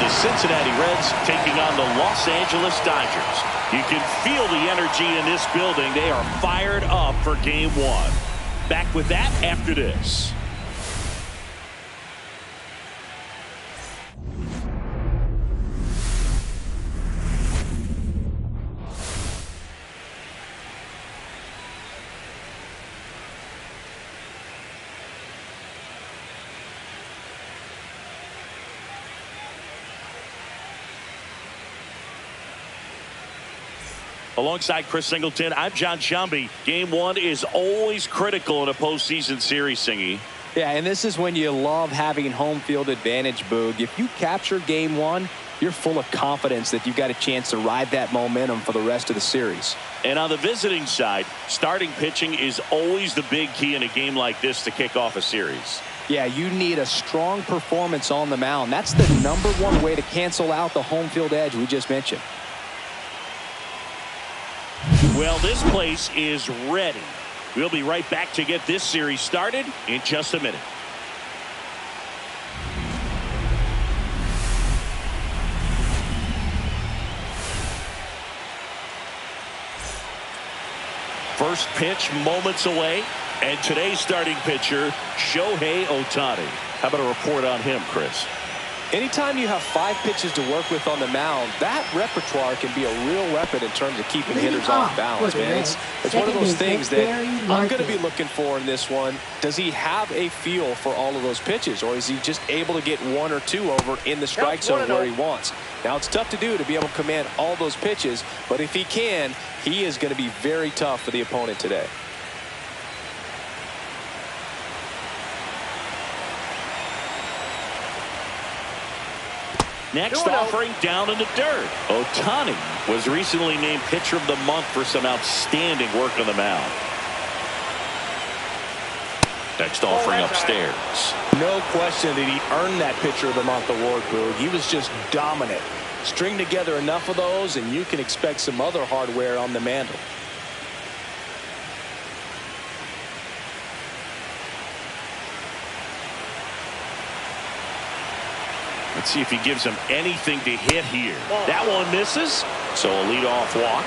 the Cincinnati Reds taking on the Los Angeles Dodgers. You can feel the energy in this building. They are fired up for Game 1. Back with that after this. Alongside Chris Singleton, I'm John Shambi. Game 1 is always critical in a postseason series, Singy. Yeah, and this is when you love having home field advantage, Boog. If you capture Game 1, you're full of confidence that you've got a chance to ride that momentum for the rest of the series. And on the visiting side, starting pitching is always the big key in a game like this to kick off a series. Yeah, you need a strong performance on the mound. That's the #1 way to cancel out the home field edge we just mentioned. Well, this place is ready. We'll be right back to get this series started in just a minute. First pitch moments away, and today's starting pitcher, Shohei Ohtani. How about a report on him, Chris? Anytime you have 5 pitches to work with on the mound, that repertoire can be a real weapon in terms of keeping hitters off balance, man. It's one of those things that I'm going to be looking for in this one. Does he have a feel for all of those pitches, or is he just able to get 1 or 2 over in the strike zone where he wants? Now, it's tough to do to be able to command all those pitches, but if he can, he is going to be very tough for the opponent today. Next offering down in the dirt. Ohtani was recently named Pitcher of the Month for some outstanding work on the mound. Next offering upstairs. No question that he earned that Pitcher of the Month award, Boog. He was just dominant. String together enough of those and you can expect some other hardware on the mantle. Let's see if he gives him anything to hit here. That one misses. So a leadoff walk.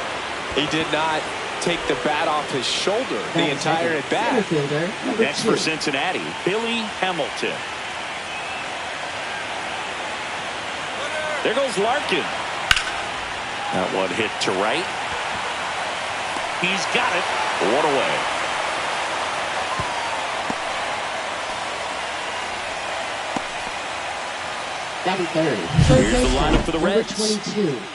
He did not take the bat off his shoulder the entire at bat. Next for Cincinnati, Billy Hamilton. There goes Larkin. That one hit to right. He's got it. 1 away. Here's the lineup for the Reds.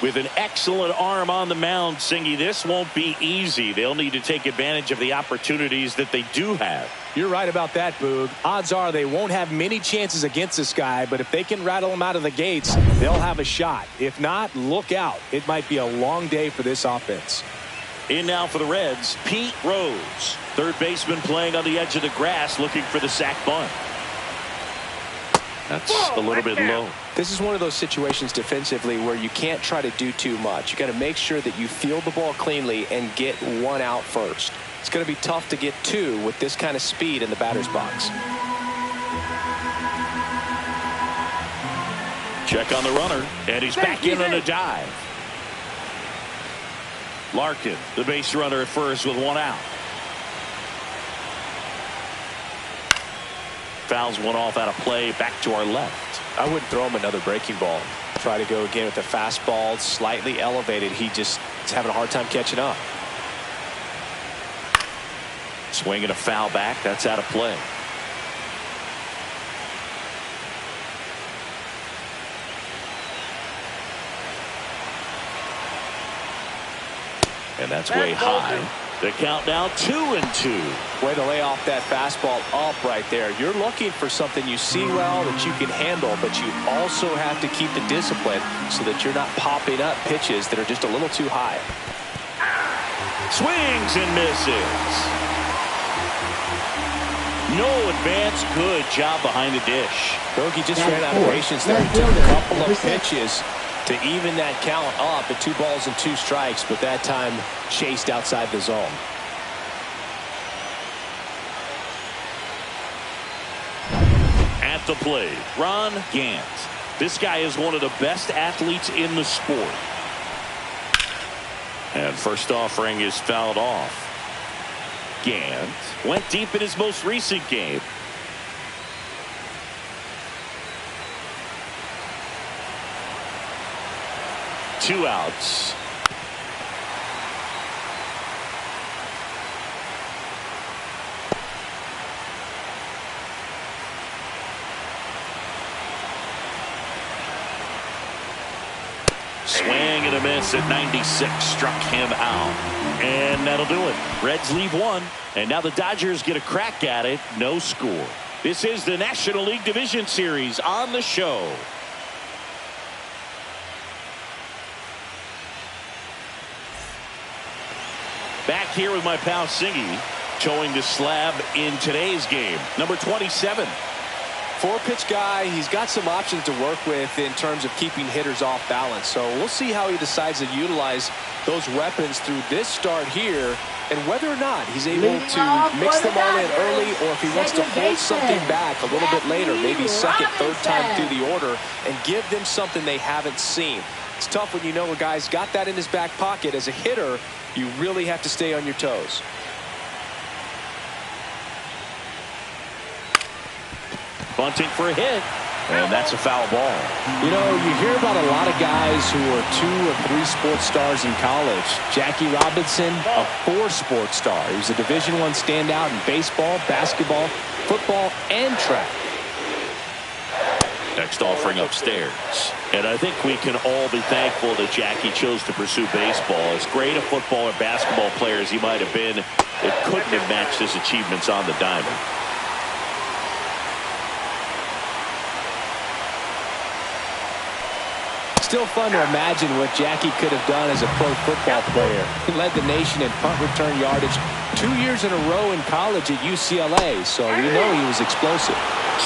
With an excellent arm on the mound, Singy, this won't be easy. They'll need to take advantage of the opportunities that they do have. You're right about that, Boog. Odds are they won't have many chances against this guy, but if they can rattle him out of the gates, they'll have a shot. If not, look out. It might be a long day for this offense. In now for the Reds, Pete Rose. Third baseman playing on the edge of the grass, looking for the sac bunt. That's a little bit low. This is one of those situations defensively where you can't try to do too much. You got to make sure that you field the ball cleanly and get 1 out first. It's going to be tough to get 2 with this kind of speed in the batter's box. Check on the runner, and he's back in on a dive. Larkin, the base runner at first with 1 out. Fouls one off out of play, back to our left. I wouldn't throw him another breaking ball. Try to go again with the fastball, slightly elevated. He just is having a hard time catching up. Swinging a foul back, that's out of play. And that's way high. The count now 2-2. Way to lay off that fastball up right there. You're looking for something you see well that you can handle, but you also have to keep the discipline so that you're not popping up pitches that are just a little too high. Swings and misses. No advance. Good job behind the dish. Bogey just ran out of patience there. He took a couple of pitches to even that count up at 2 balls and 2 strikes, but that time chased outside the zone. At the plate, Ron Gant. This guy is one of the best athletes in the sport. And first offering is fouled off. Gant went deep in his most recent game. Two outs. Swing and a miss at 96. Struck him out. And that'll do it. Reds leave one. And now the Dodgers get a crack at it. No score. This is the National League Division Series on the show. Back here with my pal Singy, towing the slab in today's game. Number 27. Four-pitch guy. He's got some options to work with in terms of keeping hitters off balance. So we'll see how he decides to utilize those weapons through this start here, and whether or not he's able to mix them all in early, or if he wants to hold something back a little bit later, maybe second, third time through the order, and give them something they haven't seen. It's tough when you know a guy's got that in his back pocket. As a hitter, you really have to stay on your toes. Bunting for a hit, and that's a foul ball. You know, you hear about a lot of guys who are 2 or 3 sports stars in college. Jackie Robinson, a 4 sports star. He was a Division I standout in baseball, basketball, football, and track. Next offering upstairs. And I think we can all be thankful that Jackie chose to pursue baseball. As great a football or basketball player as he might have been, it couldn't have matched his achievements on the diamond. Still fun to imagine what Jackie could have done as a pro football player. He led the nation in punt return yardage 2 years in a row in college at UCLA, so we know he was explosive.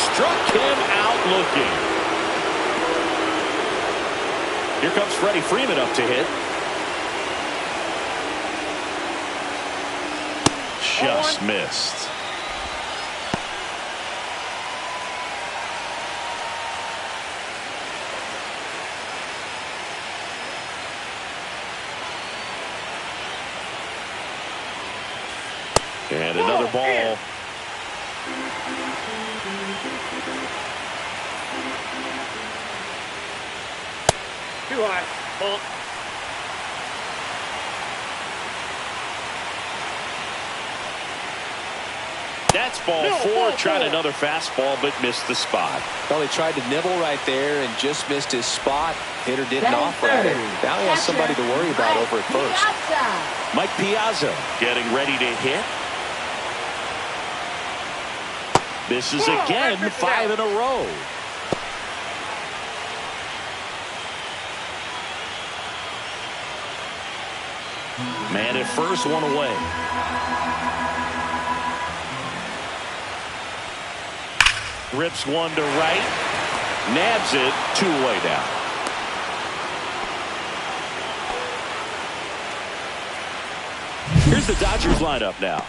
Struck him out looking. Here comes Freddie Freeman up to hit. Just missed. And another ball. Too high. Ball. That's ball 4. Tried another fastball, but missed the spot. Well, he tried to nibble right there and just missed his spot. Hitter didn't offer at it. Now he has somebody to worry about over at first. Mike Piazza getting ready to hit. Misses again, 5 in a row. Man at first, 1 away. Rips 1 to right. Nabs it, 2 away now. Here's the Dodgers lineup now.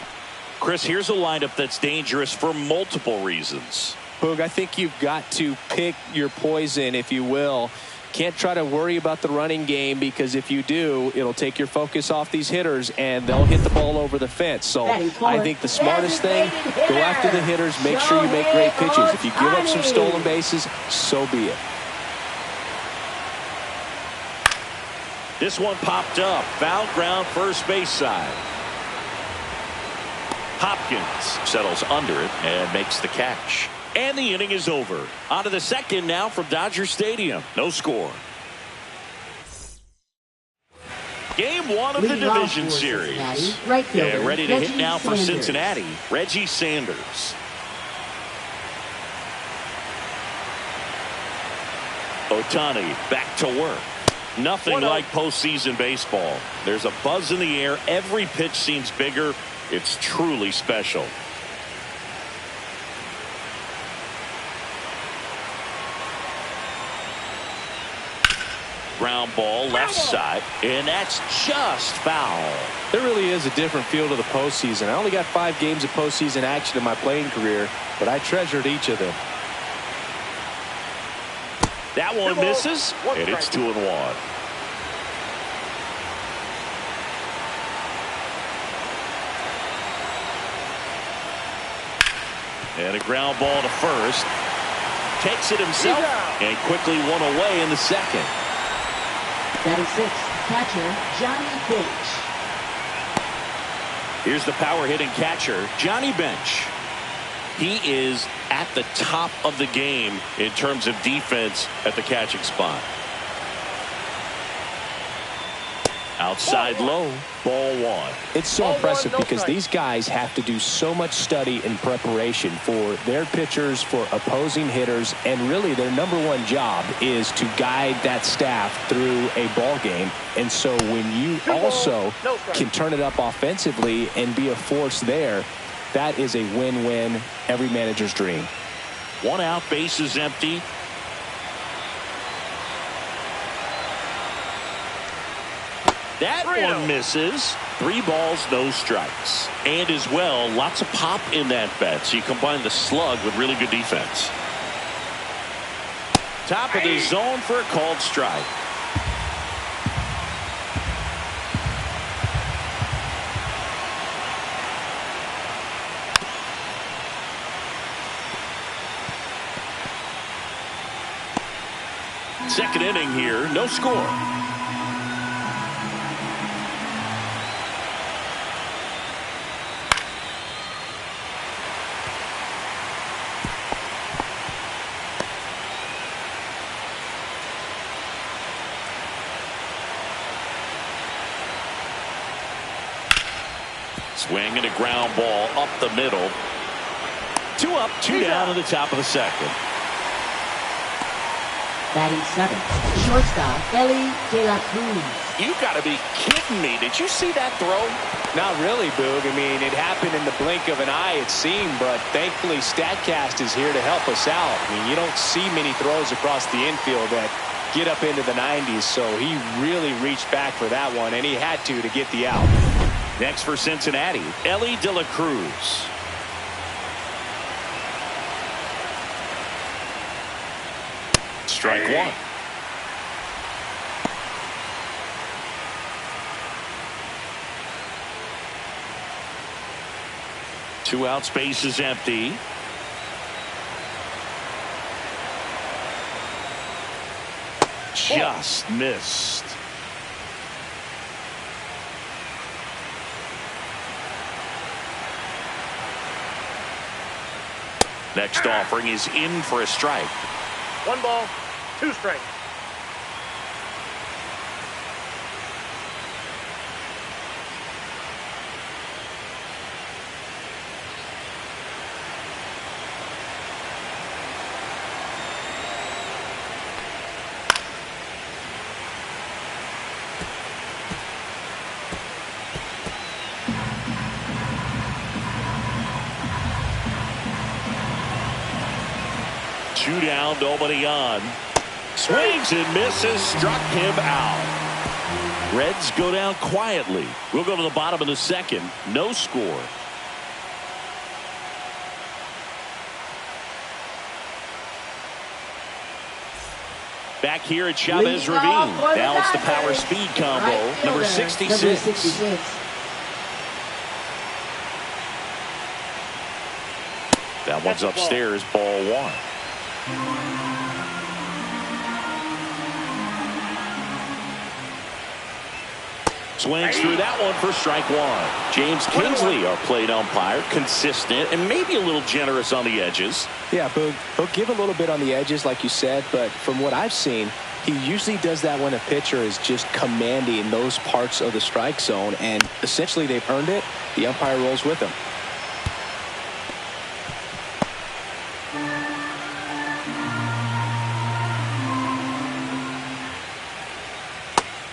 Chris, here's a lineup that's dangerous for multiple reasons. Boog, I think you've got to pick your poison, if you will. Can't try to worry about the running game, because if you do, it'll take your focus off these hitters and they'll hit the ball over the fence. So I think the smartest thing, go after the hitters, make sure you make great pitches. If you give up some stolen bases, so be it. This one popped up. Foul ground, first base side. Hopkins settles under it and makes the catch. And the inning is over. On to the second now from Dodger Stadium. No score. Game 1 of the division series. And ready to hit now for Cincinnati, Reggie Sanders. Ohtani back to work. Nothing like postseason baseball. There's a buzz in the air. Every pitch seems bigger. It's truly special. Ground ball left side, and that's just foul. There really is a different feel to the postseason. I only got 5 games of postseason action in my playing career, but I treasured each of them. That one misses, and it's 2-1. And a ground ball to first. Takes it himself and quickly one away in the second. That is 6. Catcher, Johnny Bench. Here's the power hitting catcher, Johnny Bench. He is at the top of the game in terms of defense at the catching spot. Outside low, ball 1. It's so impressive because these guys have to do so much study and preparation for their pitchers, for opposing hitters, and really their #1 job is to guide that staff through a ball game. And so when you also can turn it up offensively and be a force there, that is a win-win, every manager's dream. 1 out, base is empty. That one misses. 3 balls, no strikes. And as well, lots of pop in that bat. So you combine the slug with really good defense. Top of the zone for a called strike. Second inning here, no score. Swing and a ground ball up the middle. 2 up, 2 down in the top of the second. Batting 7. Shortstop, Ellie De La Cruz. You got to be kidding me. Did you see that throw? Not really, Boog. I mean, it happened in the blink of an eye, it seemed, but thankfully StatCast is here to help us out. I mean, you don't see many throws across the infield that get up into the 90s, so he really reached back for that one, and he had to get the out. Next for Cincinnati, Ellie De La Cruz. Strike 1. Two out, space is empty. Just missed. Next offering is in for a strike. 1 ball, 2 strikes. Two down, nobody on. Swings and misses, struck him out. Reds go down quietly. We'll go to the bottom of the second. No score. Back here at Chavez Ravine. Now it's the power speed combo. Number 66. That one's upstairs, ball 1. Swings through that one for strike 1. James Kingsley, our plate umpire, consistent and maybe a little generous on the edges. Yeah, but he'll give a little bit on the edges, like you said, but from what I've seen, he usually does that when a pitcher is just commanding those parts of the strike zone, and essentially they've earned it. The umpire rolls with them.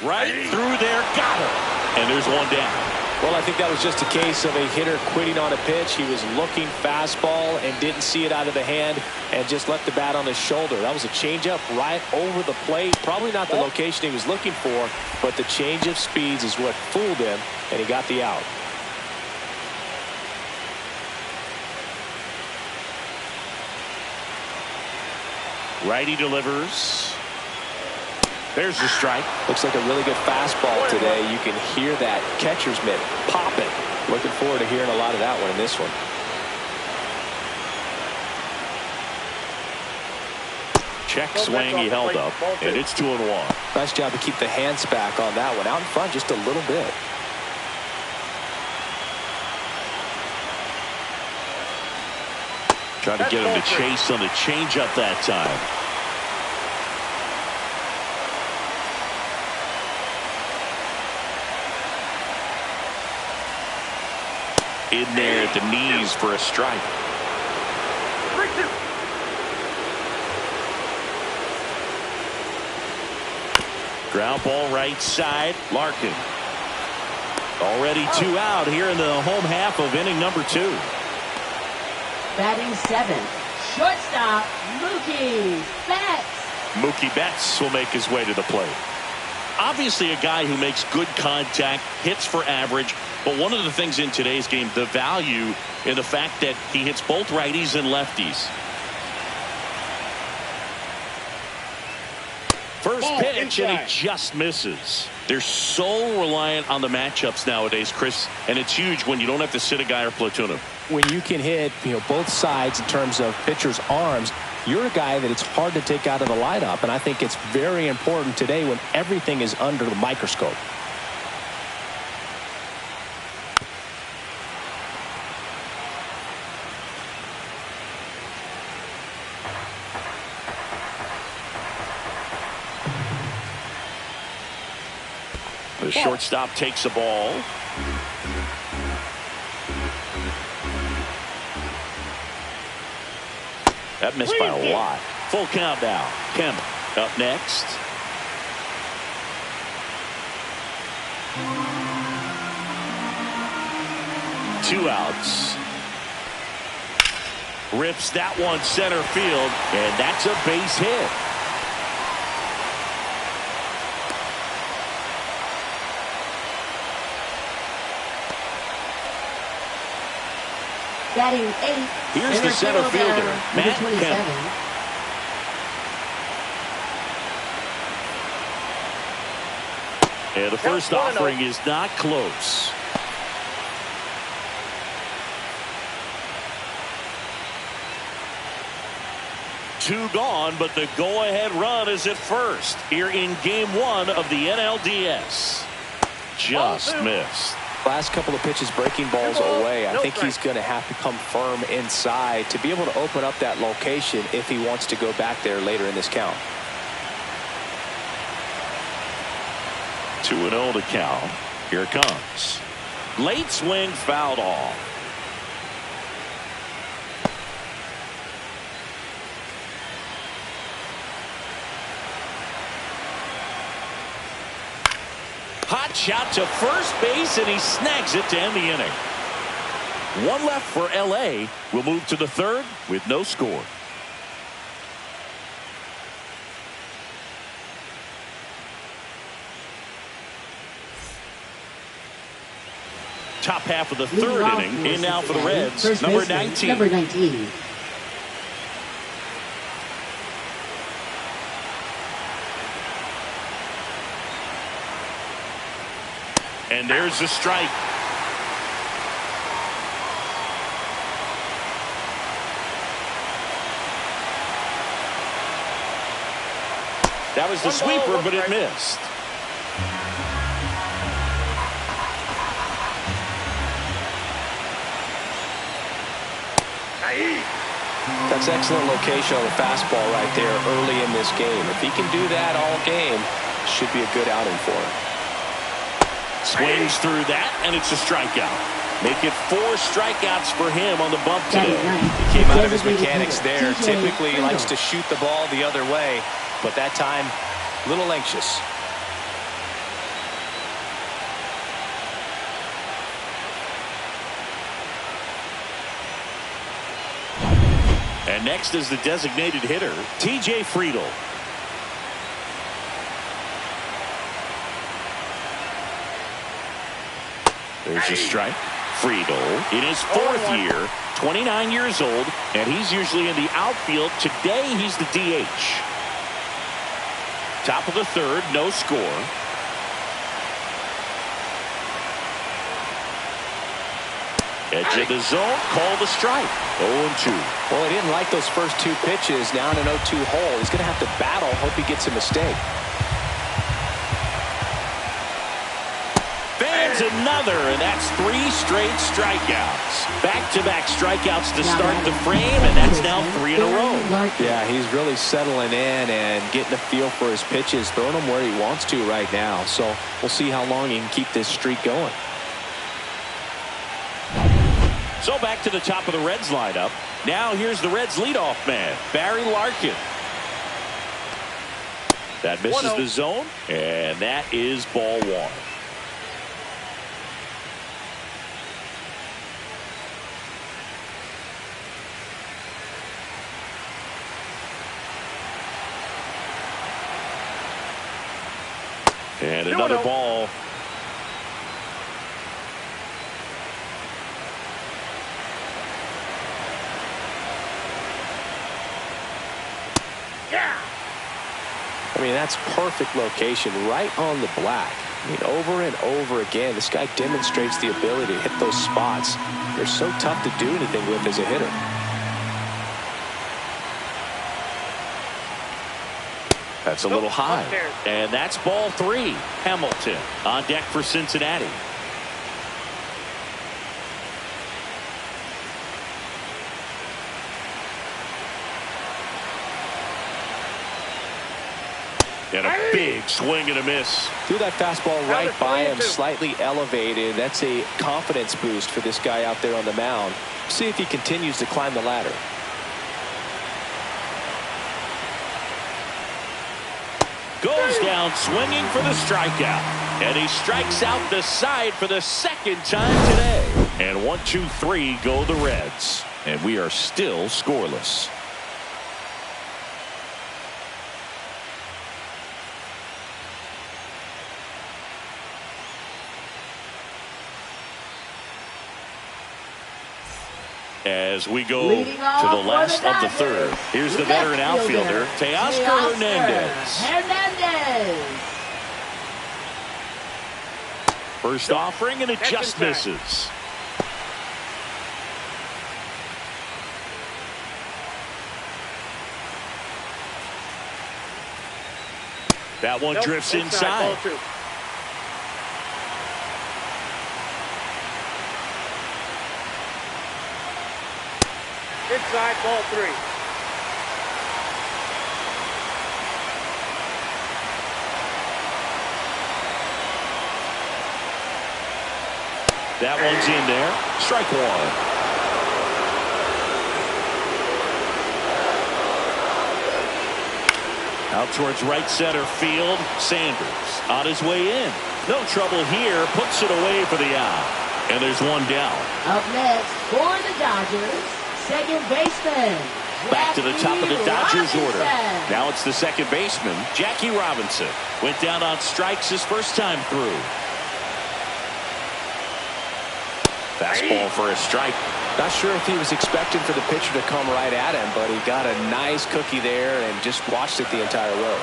Right through there, got him. And there's one down. Well, I think that was just a case of a hitter quitting on a pitch. He was looking fastball and didn't see it out of the hand and just left the bat on his shoulder. That was a changeup right over the plate. Probably not the location he was looking for, but the change of speeds is what fooled him, and he got the out. Righty delivers. There's the strike. Looks like a really good fastball today. You can hear that catcher's mitt popping. Looking forward to hearing a lot of that one in this one. Check swing, he held up, and it's 2-1. Nice job to keep the hands back on that one. Out in front just a little bit. Trying to get him to chase on the changeup that time. In there at the knees for a strike. 3-2. Ground ball right side. Larkin. Already 2 out here in the home half of inning number 2. Batting 7th, shortstop, Mookie Betts. Mookie Betts will make his way to the plate. Obviously a guy who makes good contact, hits for average, but one of the things in today's game, the value in the fact that he hits both righties and lefties. First pitch, and he just misses. They're so reliant on the matchups nowadays, Chris, and it's huge when you don't have to sit a guy or platoon him. When you can hit, both sides in terms of pitchers' arms, you're a guy that it's hard to take out of the lineup, and I think it's very important today when everything is under the microscope. The shortstop takes the ball. That missed by a lot. Full count now. Kemp up next. Two outs. Rips that one center field, and that's a base hit. Batting 8. Here's the center fielder, Matt Kemp. And the first offering is not close. Two gone, but the go-ahead run is at first here in Game 1 of the NLDS. Just missed. Last couple of pitches breaking balls away. I think he's going to have to come firm inside to be able to open up that location if he wants to go back there later in this count. 2-0 to count. Here it comes. Late swing fouled off. Hot shot to first base, and he snags it to end the inning. One left for LA. We'll move to the third with no score. Top half of the third inning. In now for the Reds. Number 19. Number 19. And there's the strike. That was the sweeper, but it missed. That's excellent location on the fastball right there early in this game. If he can do that all game, should be a good outing for him. Swings through that, and it's a strikeout. Make it 4 strikeouts for him on the bump today. He came out of his mechanics there. Typically, he likes to shoot the ball the other way, but that time, a little anxious. And next is the designated hitter, T.J. Friedl. There's a strike. Friedl in his 4th year, 29 years old, and he's usually in the outfield. Today, he's the DH. Top of the third, no score. Edge of the zone, call the strike. 0-2. Well, he didn't like those first two pitches. Now in an 0-2 hole. He's going to have to battle. Hope he gets a mistake. Fans another, and that's 3 straight strikeouts. Back-to-back strikeouts to start the frame, and that's now 3 in a row. Yeah, he's really settling in and getting a feel for his pitches, throwing them where he wants to right now. So we'll see how long he can keep this streak going. So back to the top of the Reds lineup. Now here's the Reds leadoff man, Barry Larkin. That misses the zone, and that is ball 1. And another ball. I mean, that's perfect location, right on the black. I mean, over and over again, this guy demonstrates the ability to hit those spots. They're so tough to do anything with as a hitter. That's a little high. And that's ball 3. Hamilton on deck for Cincinnati. And a big swing and a miss. Threw that fastball right by him, slightly elevated. That's a confidence boost for this guy out there on the mound. See if he continues to climb the ladder. Goes down swinging for the strikeout. And he strikes out the side for the second time today. And 1-2-3 go the Reds. And we are still scoreless. As we go to the last of the third. Here's the veteran outfielder, Teoscar Hernandez. First offering, and it just misses. That one drifts inside. Inside, ball 3. That one's in there. Strike 1. Out towards right center field. Sanders on his way in. No trouble here. Puts it away for the out. And there's one down. Up next for the Dodgers, second baseman. Back to the top of the Dodgers order. Now it's the second baseman, Jackie Robinson. Went down on strikes his first time through. Fastball for a strike. Not sure if he was expecting for the pitcher to come right at him, but he got a nice cookie there and just watched it the entire row.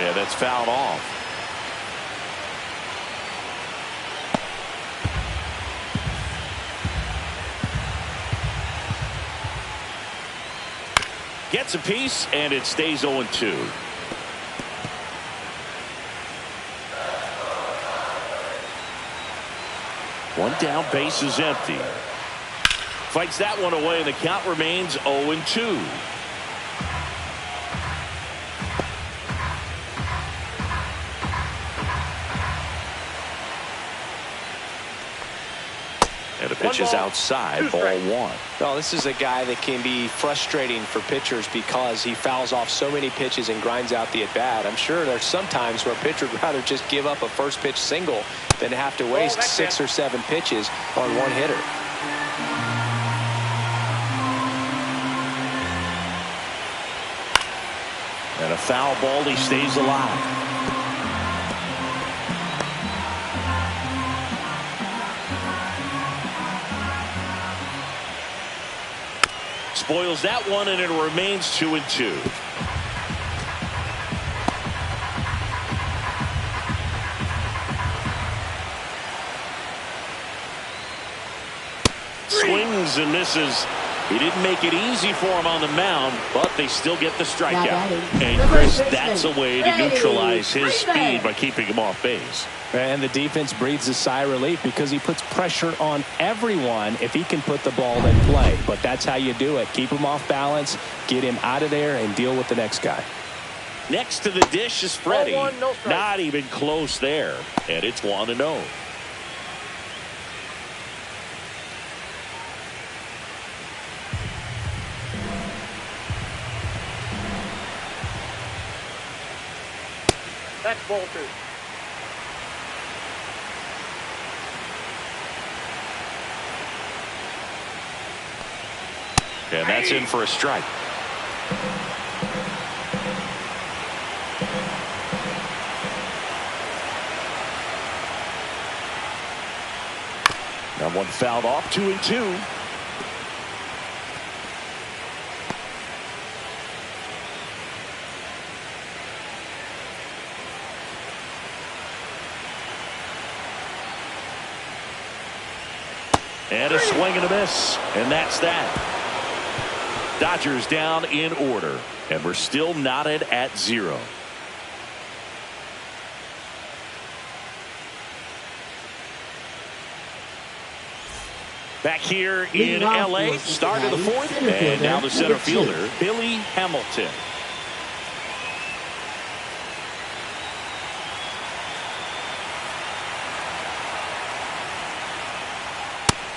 Yeah, that's fouled off. Gets a piece, and it stays 0-2. One down, base is empty. Fights that one away, and the count remains 0-2. And the pitch is outside, ball 1. Well, this is a guy that can be frustrating for pitchers because he fouls off so many pitches and grinds out the at-bat. I'm sure there's some times where a pitcher would rather just give up a first pitch single than have to waste 6 or 7 pitches on one hitter. And a foul ball, he stays alive. spoils that one, and it remains 2-2. Swings and misses. He didn't make it easy for him on the mound, but they still get the strikeout. And Chris, that's a way to neutralize his speed by keeping him off base. And the defense breathes a sigh of relief because he puts pressure on everyone if he can put the ball in play. But that's how you do it. Keep him off balance, get him out of there, and deal with the next guy. Next to the dish is Freddie. Not even close there. And it's 1-0. That's ball 2. And that's in for a strike. That one fouled off. 2-2. And a swing and a miss. And that's that. Dodgers down in order. And we're still knotted at 0. Back here in L.A. Start of the 4th. And now the center fielder, Billy Hamilton.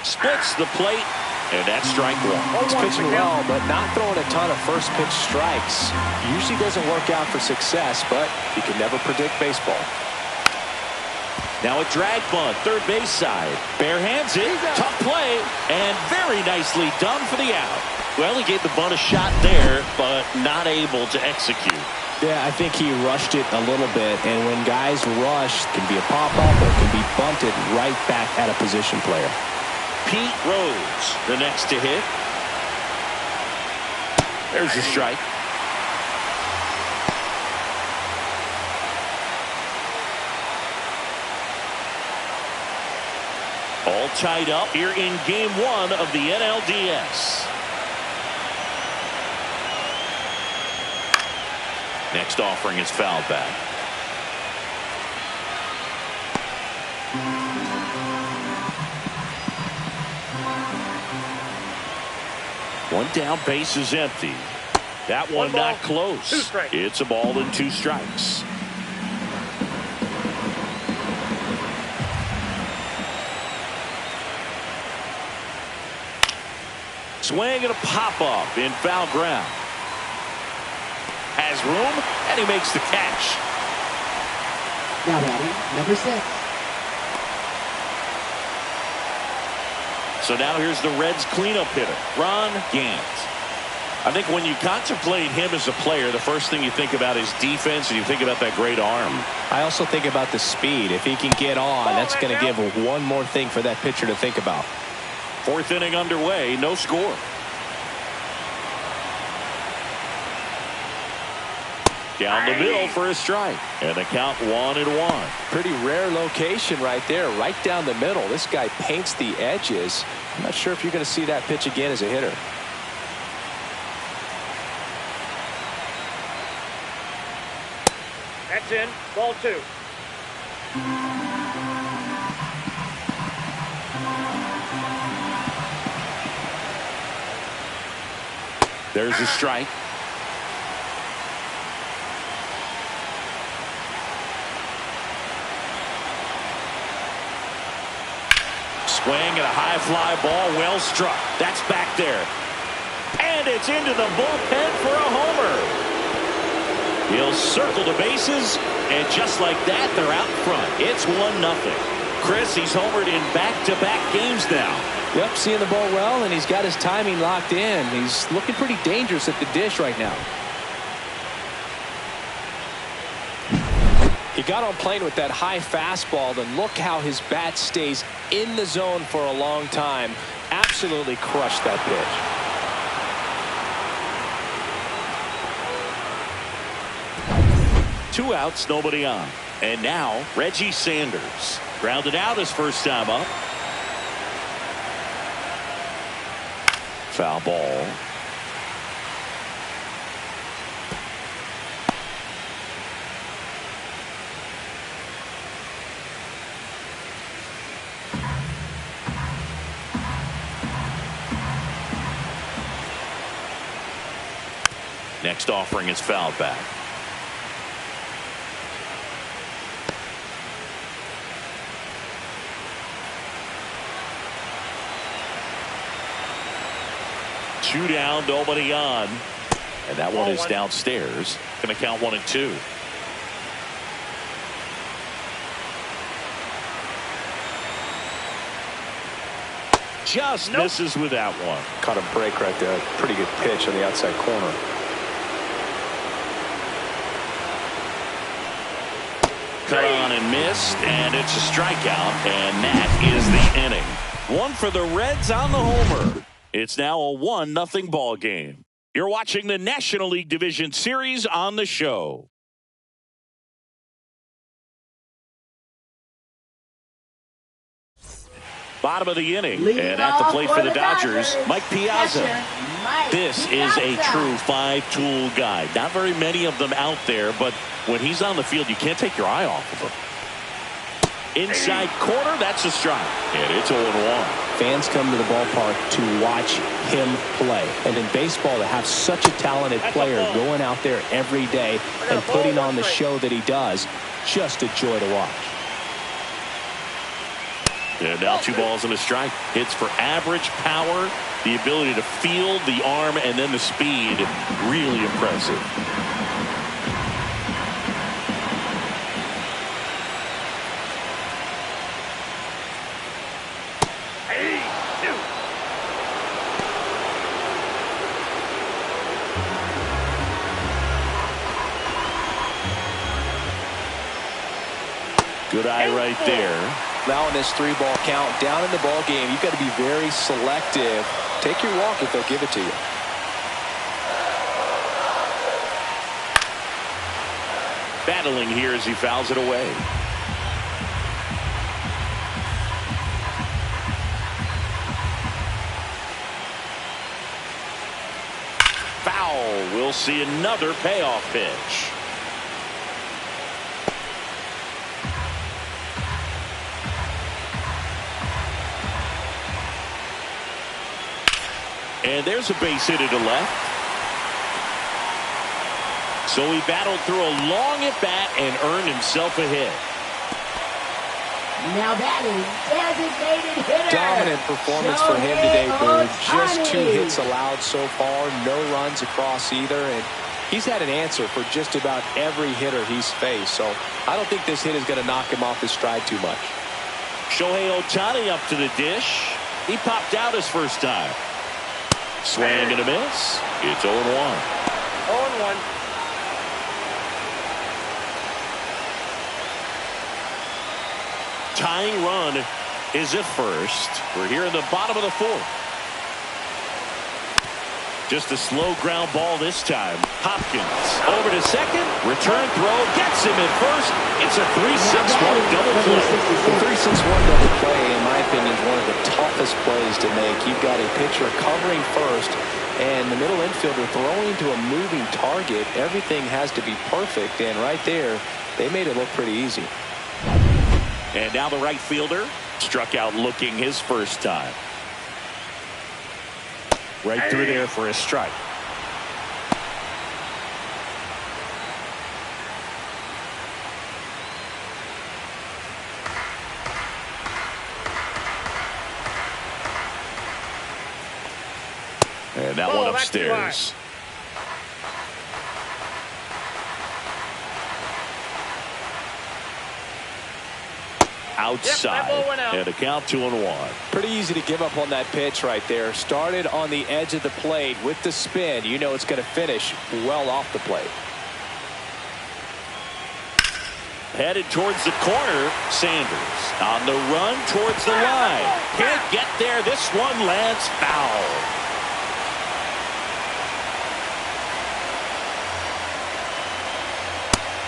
Splits the plate, and that's strike 1. He's pitching well, but not throwing a ton of first pitch strikes. Usually doesn't work out for success, but you can never predict baseball. Now a drag bunt, third base side. Bare hands it, tough play, and very nicely done for the out. Well, he gave the bunt a shot there, but not able to execute. Yeah, I think he rushed it a little bit, and when guys rush, it can be a pop-up or it can be bunted right back at a position player. Pete Rose, the next to hit. There's a strike. All tied up here in game 1 of the NLDS. Next offering is fouled back. One down, base is empty. That one not close. It's a ball and 2 strikes. Swing and a pop-up in foul ground. Has room, and he makes the catch. Now batting, number 6. So now here's the Reds cleanup hitter, Ron Gant. I think when you contemplate him as a player, the first thing you think about is defense, and you think about that great arm. I also think about the speed. If he can get on, that's going to give one more thing for that pitcher to think about. 4th inning underway, no score. Down the middle for a strike. And the count 1-1. Pretty rare location right there, right down the middle. This guy paints the edges. I'm not sure if you're going to see that pitch again as a hitter. That's in. Ball 2. There's a strike. Swing and a high fly ball, well struck. That's back there. And it's into the bullpen for a homer. He'll circle the bases, and just like that, they're out front. It's 1-0. Chris, he's homered in back-to-back games now. Yep, seeing the ball well, and he's got his timing locked in. He's looking pretty dangerous at the dish right now. He got on plane with that high fastball, and look how his bat stays in the zone for a long time. Absolutely crushed that pitch. 2 outs, nobody on. And now Reggie Sanders grounded out his first time up. Foul ball. Next offering is fouled back. Two down, nobody on. And that one is downstairs. Going to count 1 and 2. Just misses with that one. Caught a break right there. Pretty good pitch on the outside corner. Cut on and missed, and it's a strikeout, and that is the inning. One for the Reds on the homer. It's now a 1-0 ball game. You're watching the National League Division Series on the show. Bottom of the inning, and at the plate for the Dodgers, Mike Piazza. This is a true 5-tool guy. Not very many of them out there, but when he's on the field, you can't take your eye off of him. Inside corner, that's a strike. And it's 0-1. Fans come to the ballpark to watch him play. And in baseball, to have such a talented player going out there every day and putting on the show that he does, just a joy to watch. And now 2 balls and a strike. Hits for average power, the ability to field, the arm, and then the speed. Really impressive. Good eye right there. Now in this 3-ball count, down in the ball game, you've got to be very selective. Take your walk if they'll give it to you. Battling here as he fouls it away. Foul. We'll see another payoff pitch. And there's a base hit to left. So he battled through a long at-bat and earned himself a hit. Now batting, designated hitter. Dominant performance for him today, Boone. Just 2 hits allowed so far. No runs across either. And he's had an answer for just about every hitter he's faced. So I don't think this hit is going to knock him off his stride too much. Shohei Ohtani up to the dish. He popped out his first time. Swing and a miss. It's 0-1. 0-1. Tying run is at first. We're here in the bottom of the 4th. Just a slow ground ball this time. Hopkins over to second. Return throw. Gets him at first. It's a 3-6-1 double play. The 3-6-1 double play, in my opinion, is one of the toughest plays to make. You've got a pitcher covering first, and the middle infielder throwing to a moving target. Everything has to be perfect, and right there, they made it look pretty easy. And now the right fielder struck out looking his first time. Right through there for a strike. And that one upstairs. Outside, and a count 2-1. Pretty easy to give up on that pitch right there. Started on the edge of the plate with the spin. You know it's going to finish well off the plate. Headed towards the corner. Sanders on the run towards the line. Can't get there. This one lands foul.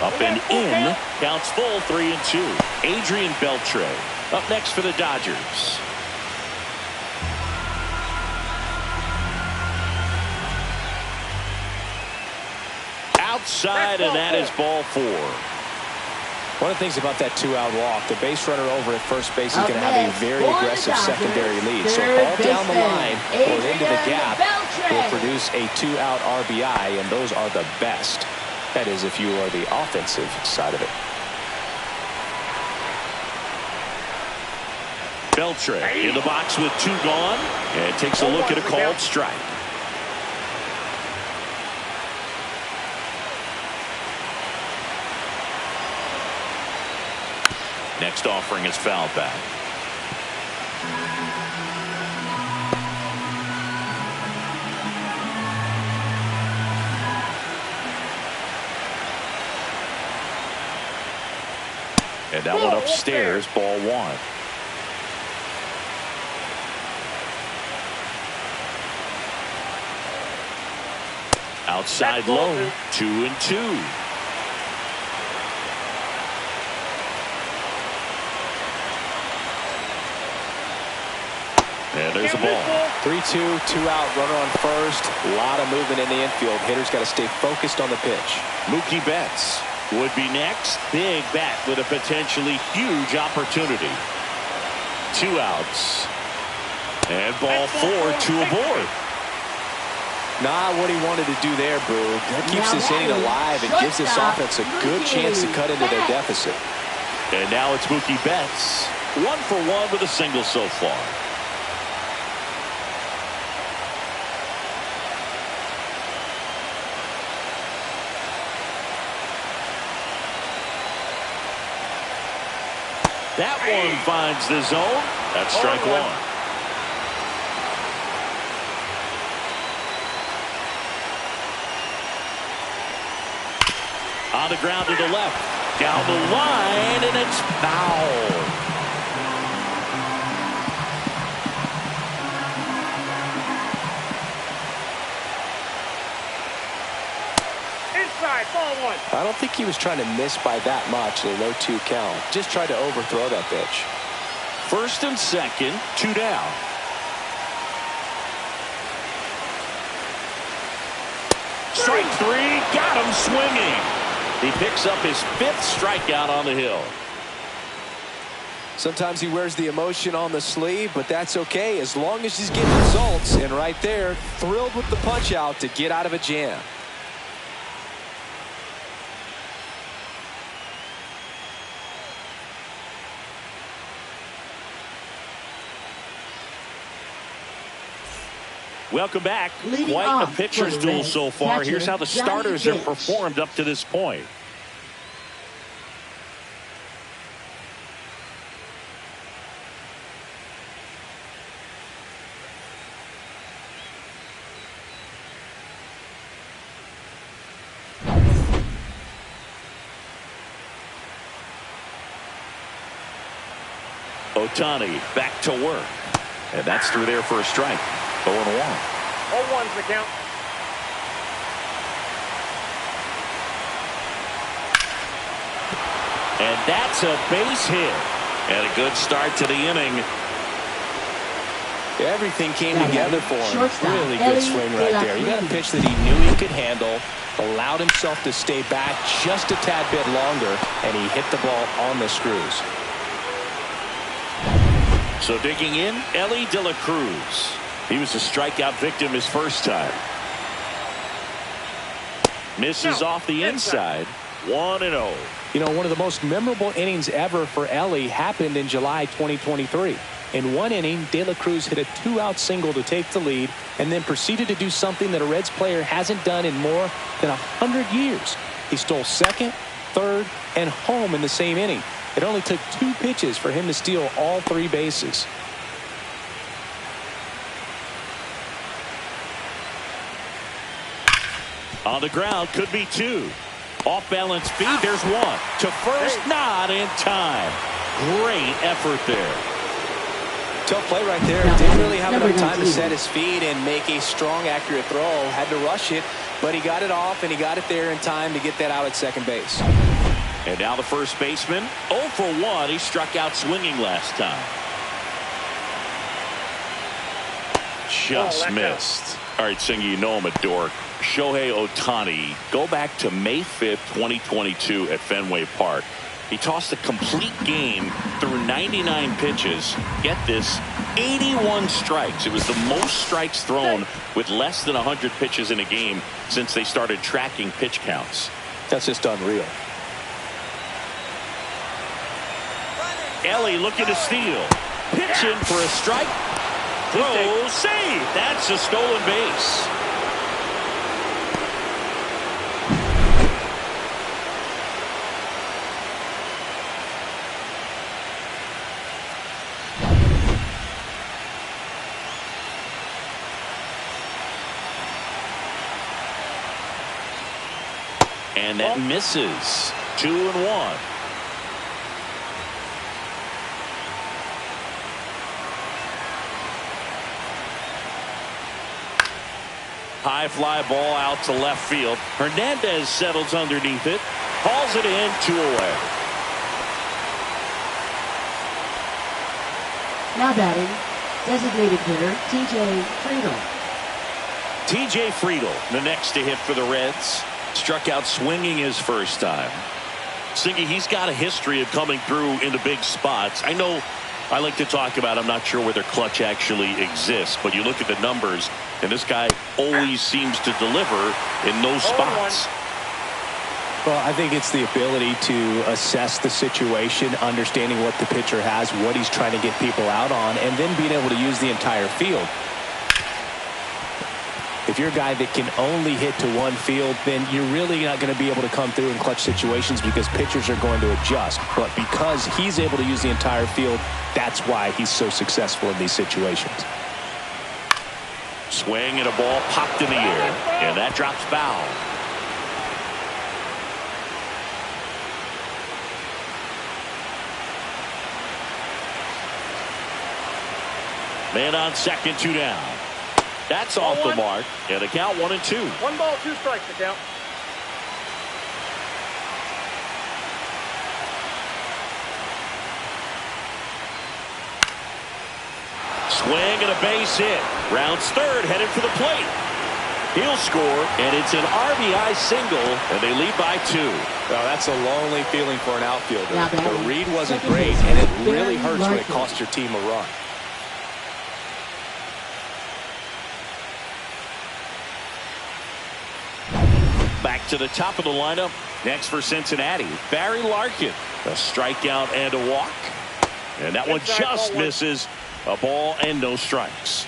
Up and in. Counts full, 3-2. Adrian Beltre up next for the Dodgers. Outside, and that is ball 4. One of the things about that two-out walk, the base runner over at first base is going to have a very aggressive secondary lead. So a ball down the line or into the gap will produce a two-out RBI, and those are the best. That is if you are the offensive side of it. Beltre in the box with 2 gone, and takes a look at a called strike. Next offering is foul back. And that one upstairs, ball 1. Outside low, 2-2. And there's a ball. 3-2, 2-out, runner on first. A lot of movement in the infield. Hitter's got to stay focused on the pitch. Mookie Betts would be next. Big bat with a potentially huge opportunity. 2 outs. And ball 4, 2 aboard. Not what he wanted to do there, Boo. That keeps this inning alive and gives this offense a good chance to cut into their deficit. And now it's Mookie Betts. 1 for 1 with a single so far. That one finds the zone. That's strike 1. On the ground to the left. Down the line, and it's foul. Inside, ball 1. I don't think he was trying to miss by that much in a low 2 count. Just tried to overthrow that pitch. First and second, 2 down. Strike 3, got him swinging. He picks up his 5th strikeout on the hill. Sometimes he wears the emotion on the sleeve, but that's okay as long as he's getting results. And right there, thrilled with the punch out to get out of a jam. Welcome back. Leading Quite a off pitcher's for the duel Reds, so far. catcher, Here's how the Johnny starters have Pitch. performed up to this point. Ohtani back to work. And that's through there for a strike. 0-1. 0-1's the count. And that's a base hit. And a good start to the inning. Everything came together for him. Shortstop, Really good Ellie swing De right La there. He got a Cruz. pitch that he knew he could handle, allowed himself to stay back just a tad bit longer, and he hit the ball on the screws. So digging in, Ellie De La Cruz. He was a strikeout victim his first time. Misses off the inside. 1-0. You know, one of the most memorable innings ever for Ellie happened in July 2023. In one inning, De La Cruz hit a 2-out single to take the lead and then proceeded to do something that a Reds player hasn't done in more than 100 years. He stole second, third, and home in the same inning. It only took 2 pitches for him to steal all 3 bases. On the ground, could be 2. Off balance feed, there's 1. To first, not in time. Great effort there. Tough play right there. Didn't really have enough time to set his feet and make a strong, accurate throw. Had to rush it, but he got it off and he got it there in time to get that out at second base. And now the first baseman, 0 for 1. He struck out swinging last time. Just missed. All right, Singy, you know I'm a dork. Shohei Ohtani, go back to May 5th, 2022 at Fenway Park. He tossed a complete game through 99 pitches. Get this, 81 strikes. It was the most strikes thrown with less than 100 pitches in a game since they started tracking pitch counts. That's just unreal. Ellie looking to steal. Pitching for a strike. Throw, save. That's a stolen base. And that misses. 2-1. High fly ball out to left field. Hernandez settles underneath it. Hauls it in, 2 away. Now batting, designated hitter TJ Friedl. TJ Friedl, the next to hit for the Reds. Struck out swinging his first time. Singy, he's got a history of coming through into big spots. I know I like to talk about, I'm not sure whether clutch actually exists, but you look at the numbers, and this guy always seems to deliver in those spots. Well, I think it's the ability to assess the situation, understanding what the pitcher has, what he's trying to get people out on, and then being able to use the entire field. If you're a guy that can only hit to one field, then you're really not going to be able to come through in clutch situations because pitchers are going to adjust. But because he's able to use the entire field, that's why he's so successful in these situations. Swing and a ball popped in the air, and that drops foul. Man on second, 2 down. That's off the mark, and the count 1-2. 1 ball, 2 strikes, the count. Swing and a base hit. Rounds third, headed for the plate. He'll score, and it's an RBI single, and they lead by 2. Now, that's a lonely feeling for an outfielder. Yeah, the read wasn't great, and it really hurts when it costs your team a run. Back to the top of the lineup. Next for Cincinnati, Barry Larkin. A strikeout and a walk. And that one just misses. A ball and no strikes.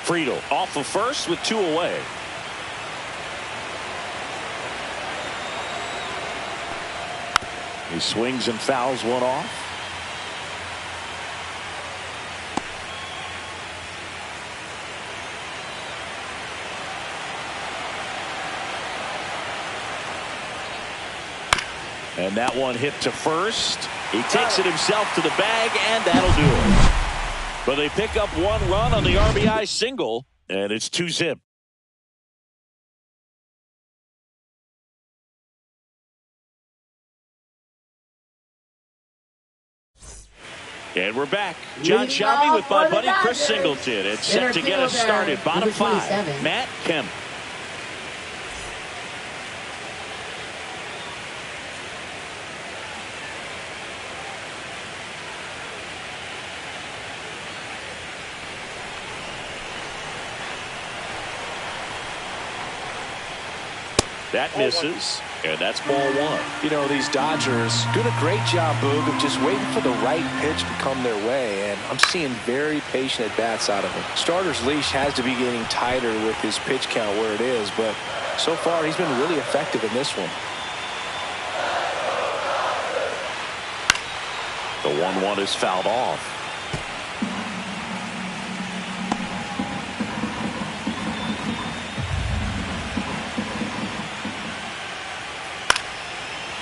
Friedl off of first with 2 away. He swings and fouls one off. And that one hit to first. He takes it himself to the bag, and that'll do it. But they pick up 1 run on the RBI single, and it's 2-zip. And we're back. John Shelby with my buddy Chris Singleton. It's set to get us started. Bottom 5, Matt Kemp. That misses, and that's ball 1. You know, these Dodgers doing a great job, Boog, of just waiting for the right pitch to come their way, and I'm seeing very patient at-bats out of him. Starter's leash has to be getting tighter with his pitch count where it is, but so far he's been really effective in this one. The 1-1 is fouled off.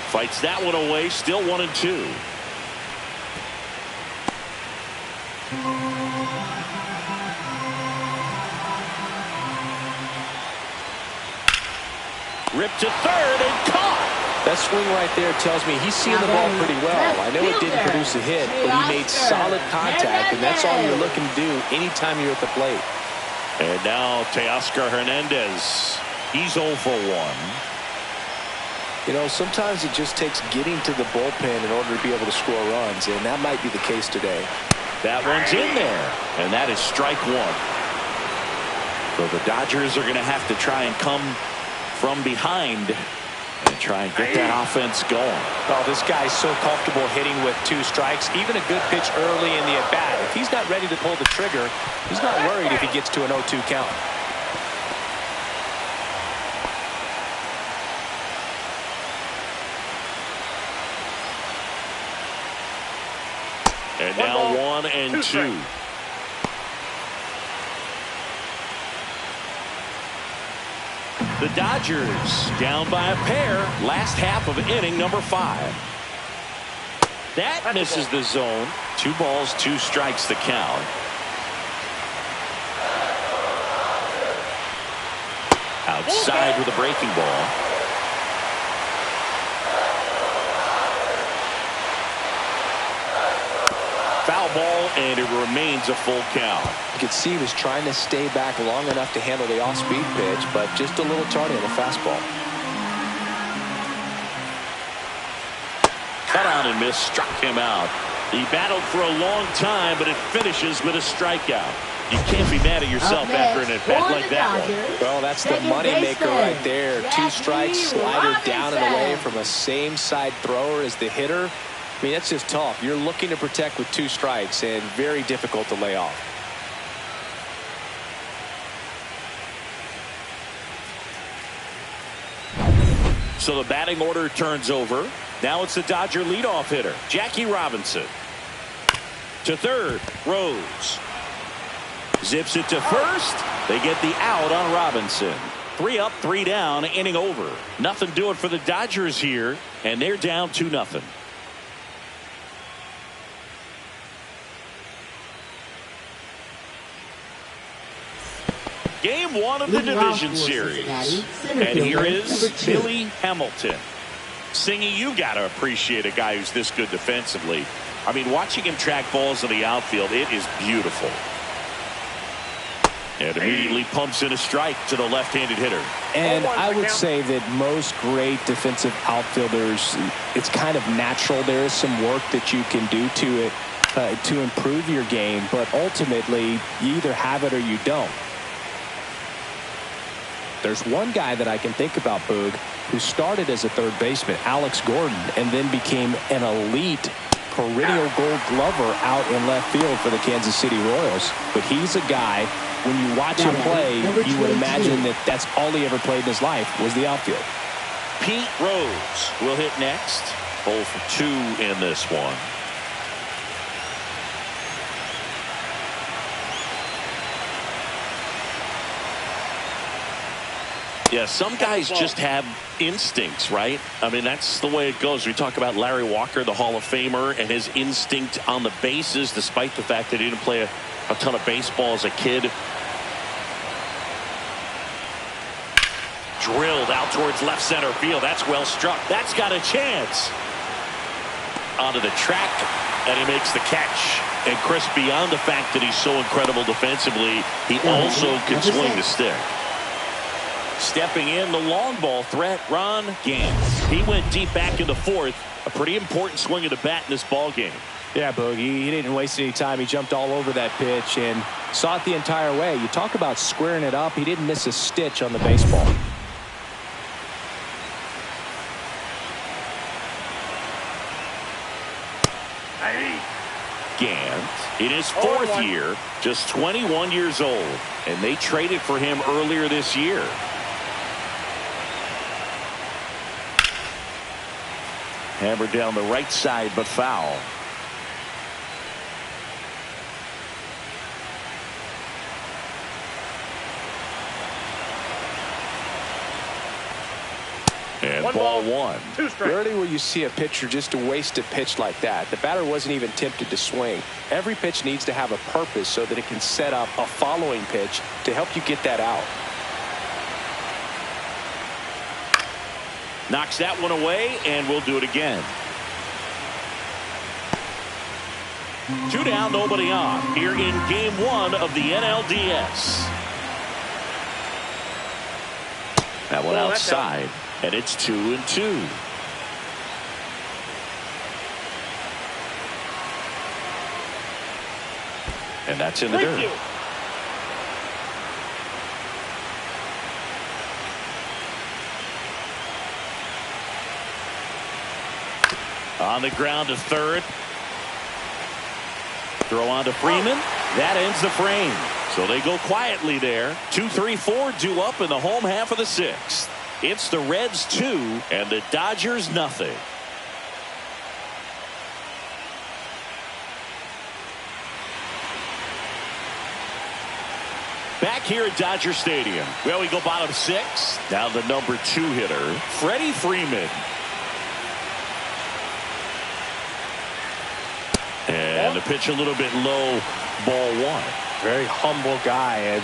Fights that one away. Still 1-2. Ripped to third and caught. That swing right there tells me he's seeing the ball pretty well. I know it didn't produce a hit, but he made solid contact, and that's all you're looking to do anytime you're at the plate. And now Teoscar Hernandez. He's 0 for 1. You know, sometimes it just takes getting to the bullpen in order to be able to score runs, and that might be the case today. That one's in there, and that is strike one. So the Dodgers are going to have to try and come from behind and try and get that offense going. Well, this guy's so comfortable hitting with 2 strikes. Even a good pitch early in the at-bat. If he's not ready to pull the trigger, he's not worried if he gets to an 0-2 count. And now 1-2. The Dodgers down by a pair. Last half of inning number 5. That misses the zone. 2 balls, 2 strikes the count. Outside with a breaking ball. Foul ball, and it remains a full count. You could see he was trying to stay back long enough to handle the off-speed pitch, but just a little tardy on the fastball. Cut out and miss, struck him out. He battled for a long time, but it finishes with a strikeout. You can't be mad at yourself after an at-bat like that one. Well, that's the money maker right there. 2 strikes, slider down and away from a same side thrower as the hitter. I mean, that's just tough. You're looking to protect with 2 strikes and very difficult to lay off. So the batting order turns over. Now it's the Dodger leadoff hitter, Jackie Robinson. To third, Rose. Zips it to first. They get the out on Robinson. 3 up, 3 down, inning over. Nothing doing for the Dodgers here, and they're down 2-0. Game 1 of the division series. And here is Billy Hamilton. Singy, you got to appreciate a guy who's this good defensively. I mean, watching him track balls in the outfield, it is beautiful. And immediately pumps in a strike to the left-handed hitter. And I would say that most great defensive outfielders, it's kind of natural. There is some work that you can do to it to improve your game, but ultimately you either have it or you don't. There's one guy that I can think about, Boog, who started as a third baseman, Alex Gordon, and then became an elite perennial Gold Glover out in left field for the Kansas City Royals. But he's a guy, when you watch him play, you would imagine that that's all he ever played in his life was the outfield. Pete Rose will hit next. 0 for 2 in this one. Yeah, some guys just have instincts, right? I mean, that's the way it goes. We talk about Larry Walker, the Hall of Famer, and his instinct on the bases, despite the fact that he didn't play a ton of baseball as a kid. Drilled out towards left center field. That's well struck. That's got a chance. Onto the track, and he makes the catch. And Chris, beyond the fact that he's so incredible defensively, he also can swing the stick. Stepping in, the long ball threat, Ron Gantz. He went deep back in the 4th. A pretty important swing of the bat in this ball game. Yeah, Boogie, he didn't waste any time. He jumped all over that pitch and saw it the entire way. You talk about squaring it up. He didn't miss a stitch on the baseball. Gant in his 4th year, just 21 years old, and they traded for him earlier this year. Hammered down the right side, but foul. And Ball one. 2 strikes. Rarely will you see a pitcher just waste a pitch like that. The batter wasn't even tempted to swing. Every pitch needs to have a purpose so that it can set up a following pitch to help you get that out. Knocks that one away, and we'll do it again. 2 down, nobody on here in game 1 of the NLDS. That one outside, and it's 2-2. And that's in the dirt. On the ground to third. Throw on to Freeman. That ends the frame. So they go quietly there. 2, 3, 4 due up in the home half of the 6th. It's the Reds 2 and the Dodgers nothing. Back here at Dodger Stadium. Well, we go bottom 6. Now the number 2 hitter, Freddie Freeman. And the pitch a little bit low, ball 1. Very humble guy, and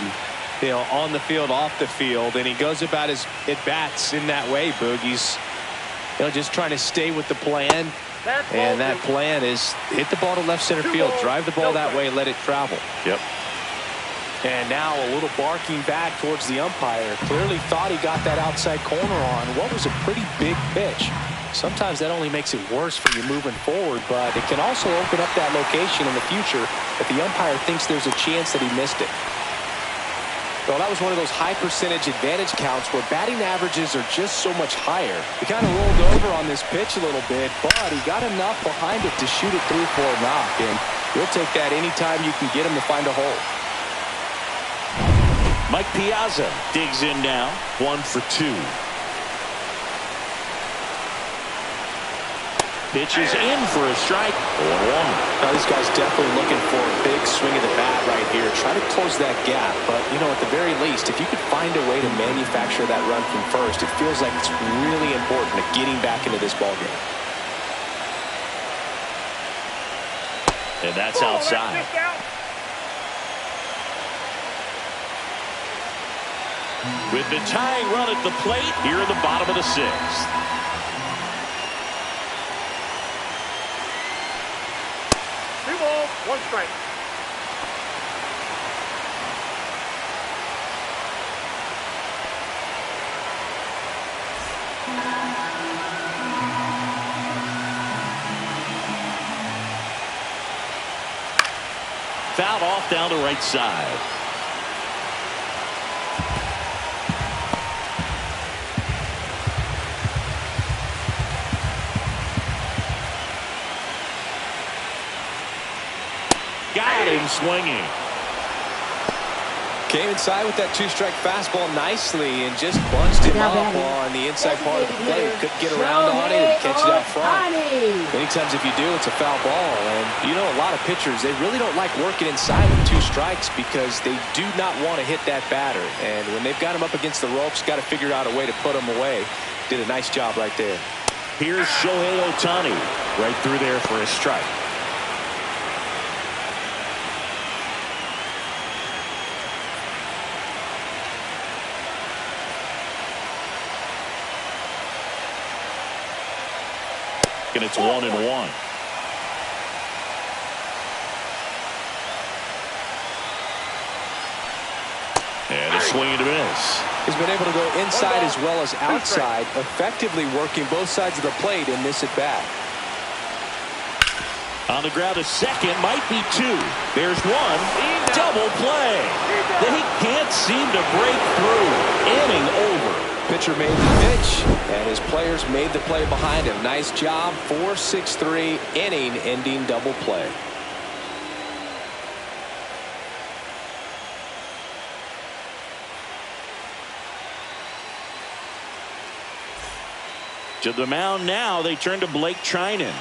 on the field, off the field, and he goes about his at-bats in that way, Boog. He's just trying to stay with the plan, and that plan is hit the ball to left center field, drive the ball that way, let it travel. Yep. And now a little barking back towards the umpire. Clearly thought he got that outside corner on what was a pretty big pitch. Sometimes that only makes it worse for you moving forward, but it can also open up that location in the future if the umpire thinks there's a chance that he missed it. Well, that was one of those high percentage advantage counts where batting averages are just so much higher. He kind of rolled over on this pitch a little bit, but he got enough behind it to shoot it through for a knock, and you'll take that anytime you can get him to find a hole. Mike Piazza digs in now, 1 for 2. Pitch is in for a strike. 1-1. Now this guy's definitely looking for a big swing of the bat right here. Try to close that gap. But, at the very least, if you could find a way to manufacture that run from first, it feels like it's really important to getting back into this ballgame. And that's outside. With the tying run at the plate here in the bottom of the 6th. One strike. Fouled off down the right side. Got him swinging. Came inside with that 2-strike fastball nicely and just bunched him up on the inside part of the plate. Couldn't get around on it and catch it out front. Many times if you do, it's a foul ball. And a lot of pitchers, they really don't like working inside with 2 strikes because they do not want to hit that batter. And when they've got him up against the ropes, got to figure out a way to put him away. Did a nice job right there. Here's Shohei Ohtani right through there for a strike. And it's 1-1. And a swing and a miss. He's been able to go inside as well as outside, effectively working both sides of the plate in this at-bat. On the ground to second, might be 2. There's 1. Double play. They can't seem to break through. Inning over. Pitcher made the pitch, and his players made the play behind him. Nice job. 4-6-3, inning-ending double play. To the mound now, they turn to Blake Trinan.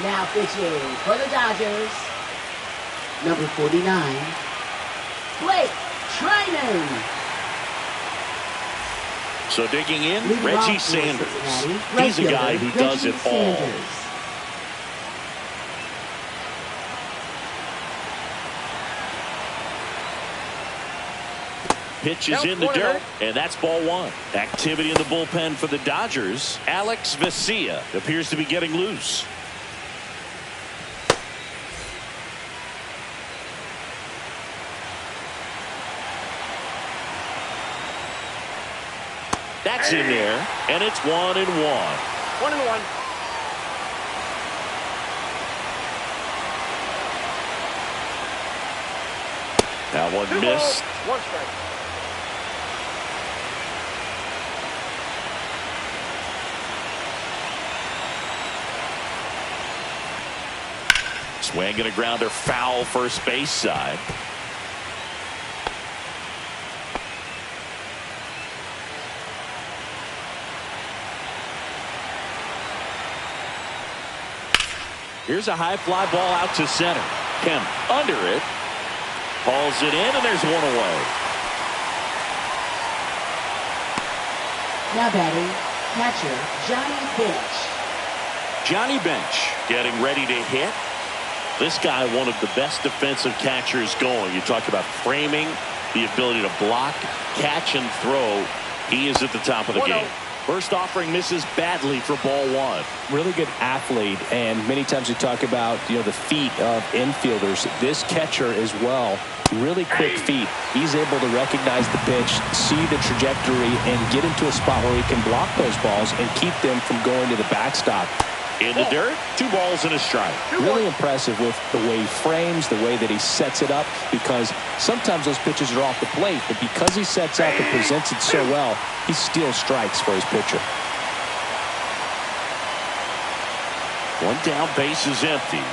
Now pitching for the Dodgers, number 49, Blake Trinan. So digging in, Leading Reggie off for Sanders. Cincinnati, He's a guy who does it all. Sanders. Pitch is in the dirt, and that's ball one. Activity in the bullpen for the Dodgers. Alex Vesia appears to be getting loose. That's in there, and it's 1-1. 1-1. That one 2 missed. balls, 1 strike. Swing and a grounder foul first base side. Here's a high fly ball out to center. Kemp under it. Hauls it in, and there's one away. Now batting, catcher Johnny Bench. Johnny Bench getting ready to hit. This guy, one of the best defensive catchers going. You talk about framing, the ability to block, catch, and throw. He is at the top of the game. First offering misses badly for ball one. Really good athlete, and many times we talk about the feet of infielders. This catcher as well, really quick feet. He's able to recognize the pitch, see the trajectory, and get into a spot where he can block those balls and keep them from going to the backstop. In the dirt, 2 balls and a strike. Really impressive with the way he frames, the way that he sets it up, because sometimes those pitches are off the plate, but because he sets up and presents it so well, he steals strikes for his pitcher. One down, base is empty.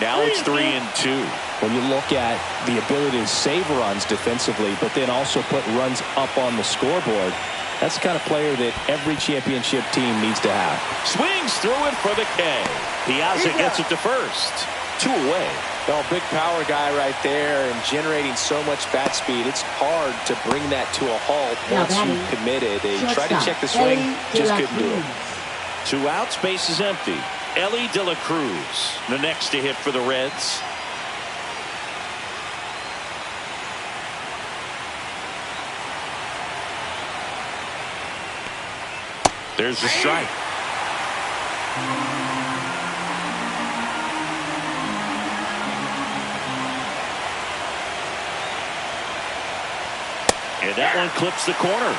Now it's 3-2. When you look at the ability to save runs defensively, but then also put runs up on the scoreboard, that's the kind of player that every championship team needs to have. Swings through it for the K. Piazza gets it to first. 2 away. Well, big power guy right there and generating so much bat speed. It's hard to bring that to a halt once you've committed. They tried to check the swing, just couldn't do it. 2 outs, base is empty. Ellie De La Cruz, the next to hit for the Reds. There's the strike. And that one clips the corner.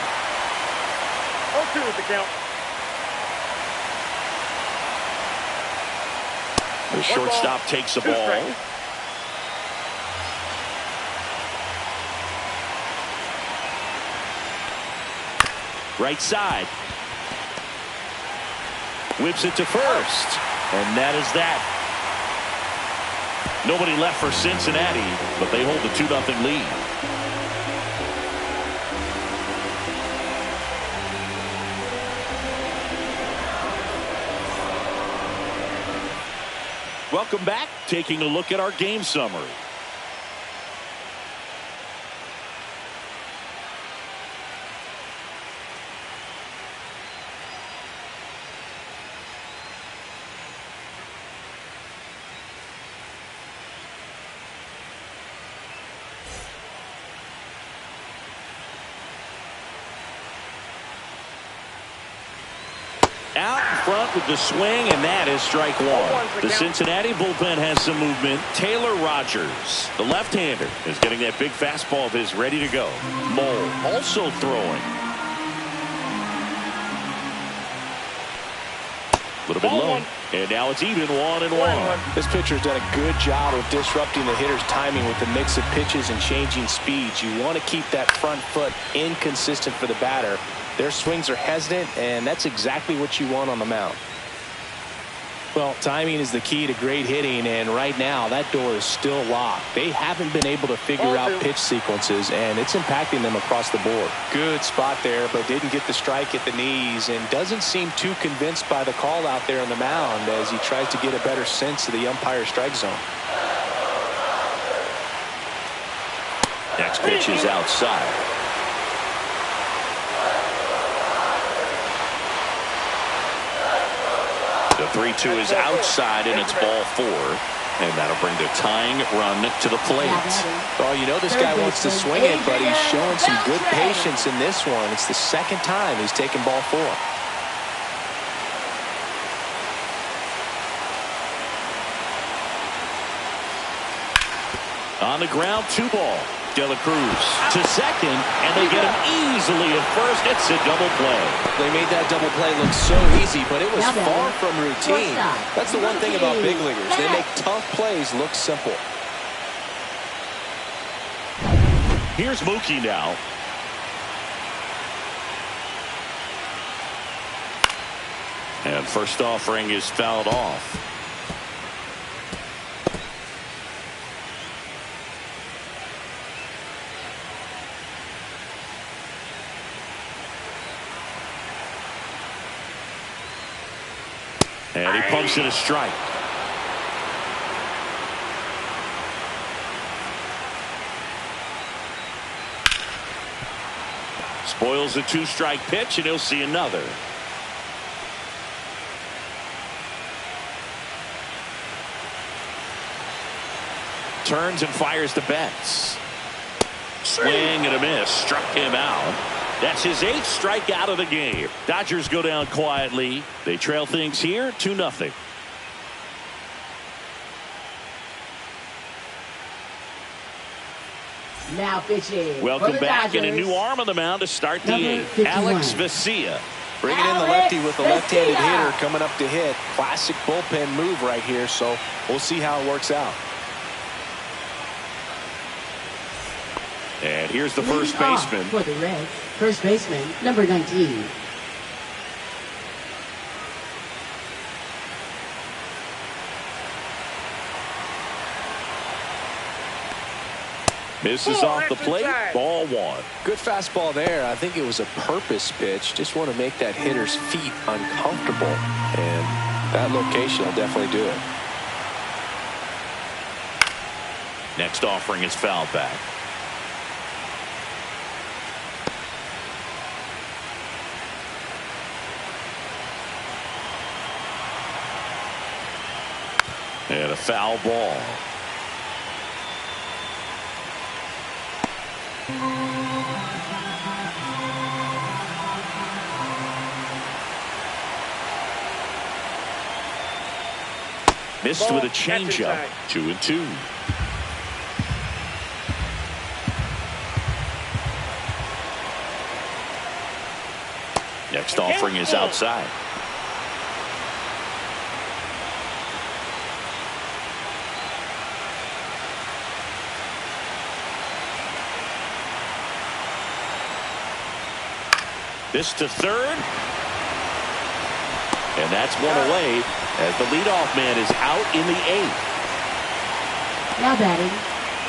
0-2 with the count. The shortstop takes the ball. Right side. Whips it to first. And that is that. Nobody left for Cincinnati, but they hold the 2-0 lead. Welcome back. Taking a look at our game summary. Out in front with the swing, and that is strike one. The Cincinnati bullpen has some movement. Taylor Rogers, the left-hander, is getting that big fastball of his ready to go. Mole also throwing. A little bit low. And now it's even 1-1. This pitcher's done a good job of disrupting the hitter's timing with the mix of pitches and changing speeds. You want to keep that front foot inconsistent for the batter. Their swings are hesitant, and that's exactly what you want on the mound. Well, timing is the key to great hitting, and right now that door is still locked. They haven't been able to figure out pitch sequences, and it's impacting them across the board. Good spot there, but didn't get the strike at the knees, and doesn't seem too convinced by the call out there on the mound as he tries to get a better sense of the umpire's strike zone. Next pitch is outside. 3-2 is outside, and it's ball 4. And that'll bring the tying run to the plate. Oh, you know this guy wants to swing it, but he's showing some good patience in this one. It's the second time he's taken ball 4. On the ground, 2 ball. De La Cruz to second, and they get him easily at first. It's a double play. They made that double play look so easy, but it was far from routine. That's the one thing about big leaguers. They make tough plays look simple. Here's Mookie now. And first offering is fouled off. And he pumps in a strike. Spoils a 2-strike pitch, and he'll see another. Turns and fires the Betts. Swing and a miss. Struck him out. That's his 8th strikeout of the game. Dodgers go down quietly. They trail things here 2-0. Now pitching. Welcome back, and a new arm on the mound to start the 8th. Alex Vesia. Bringing in the lefty with the left-handed hitter coming up to hit. Classic bullpen move right here, so we'll see how it works out. And here's the first baseman. For the Reds, first baseman, number 19. Misses off the plate. Ball 1. Good fastball there. I think it was a purpose pitch. Just want to make that hitter's feet uncomfortable. And that location will definitely do it. Next offering is fouled back. And a foul ball. Missed with a changeup. 2-2. Next offering is outside. This to third. And that's one away as the leadoff man is out in the 8th. Now batting,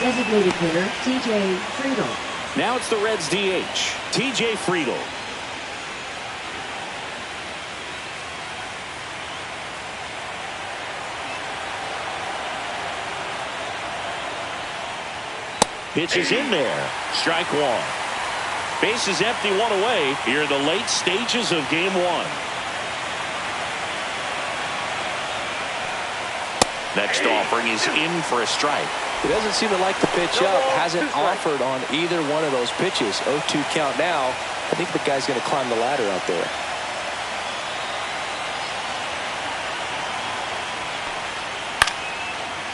designated hitter T.J. Friedel. Now it's the Reds DH, T.J. Friedel. Pitch is in there. Strike 1. Base is empty, 1 away here in the late stages of game 1. Next offering is in for a strike. He doesn't seem to like the pitch up. Hasn't offered on either one of those pitches. 0-2 count now. I think the guy's going to climb the ladder out there.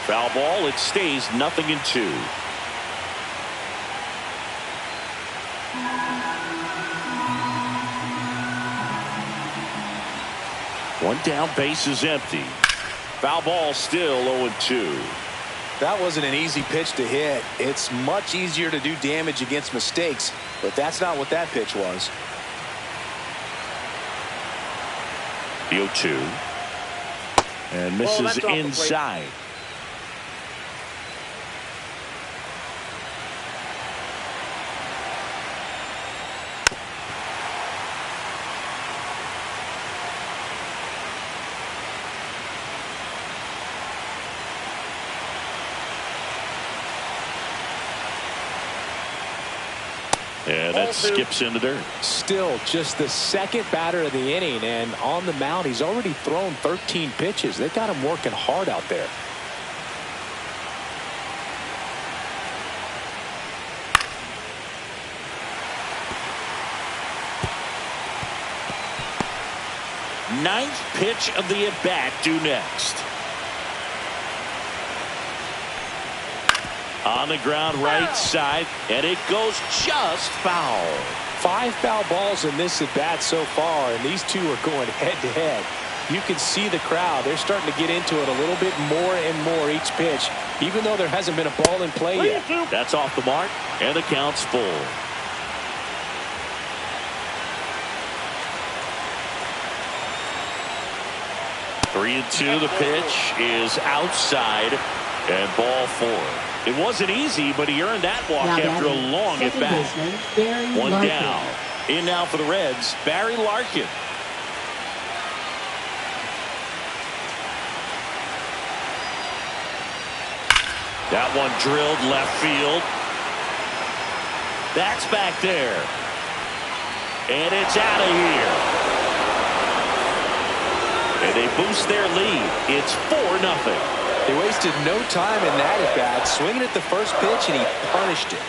Foul ball. It stays 0-2. One down, base is empty. Foul ball, still 0-2. That wasn't an easy pitch to hit. It's much easier to do damage against mistakes, but that's not what that pitch was. The 0-2. And misses inside. And that skips into dirt. Still just the second batter of the inning, and on the mound he's already thrown 13 pitches. They got him working hard out there. Ninth pitch of the at-bat due next. On the ground right side, and it goes just foul. 5 foul balls in this at-bat so far, and these two are going head-to-head. You can see the crowd. They're starting to get into it a little bit more and more each pitch, even though there hasn't been a ball in play yet. That's off the mark, and the count's full. Three and two. The pitch is outside, and ball 4. It wasn't easy, but he earned that walk after a long at bat. One down. In now for the Reds, Barry Larkin. That one drilled left field. That's back there. And it's out of here. And they boost their lead. It's 4-0. They wasted no time in that at bat, swinging at the first pitch, and he punished it.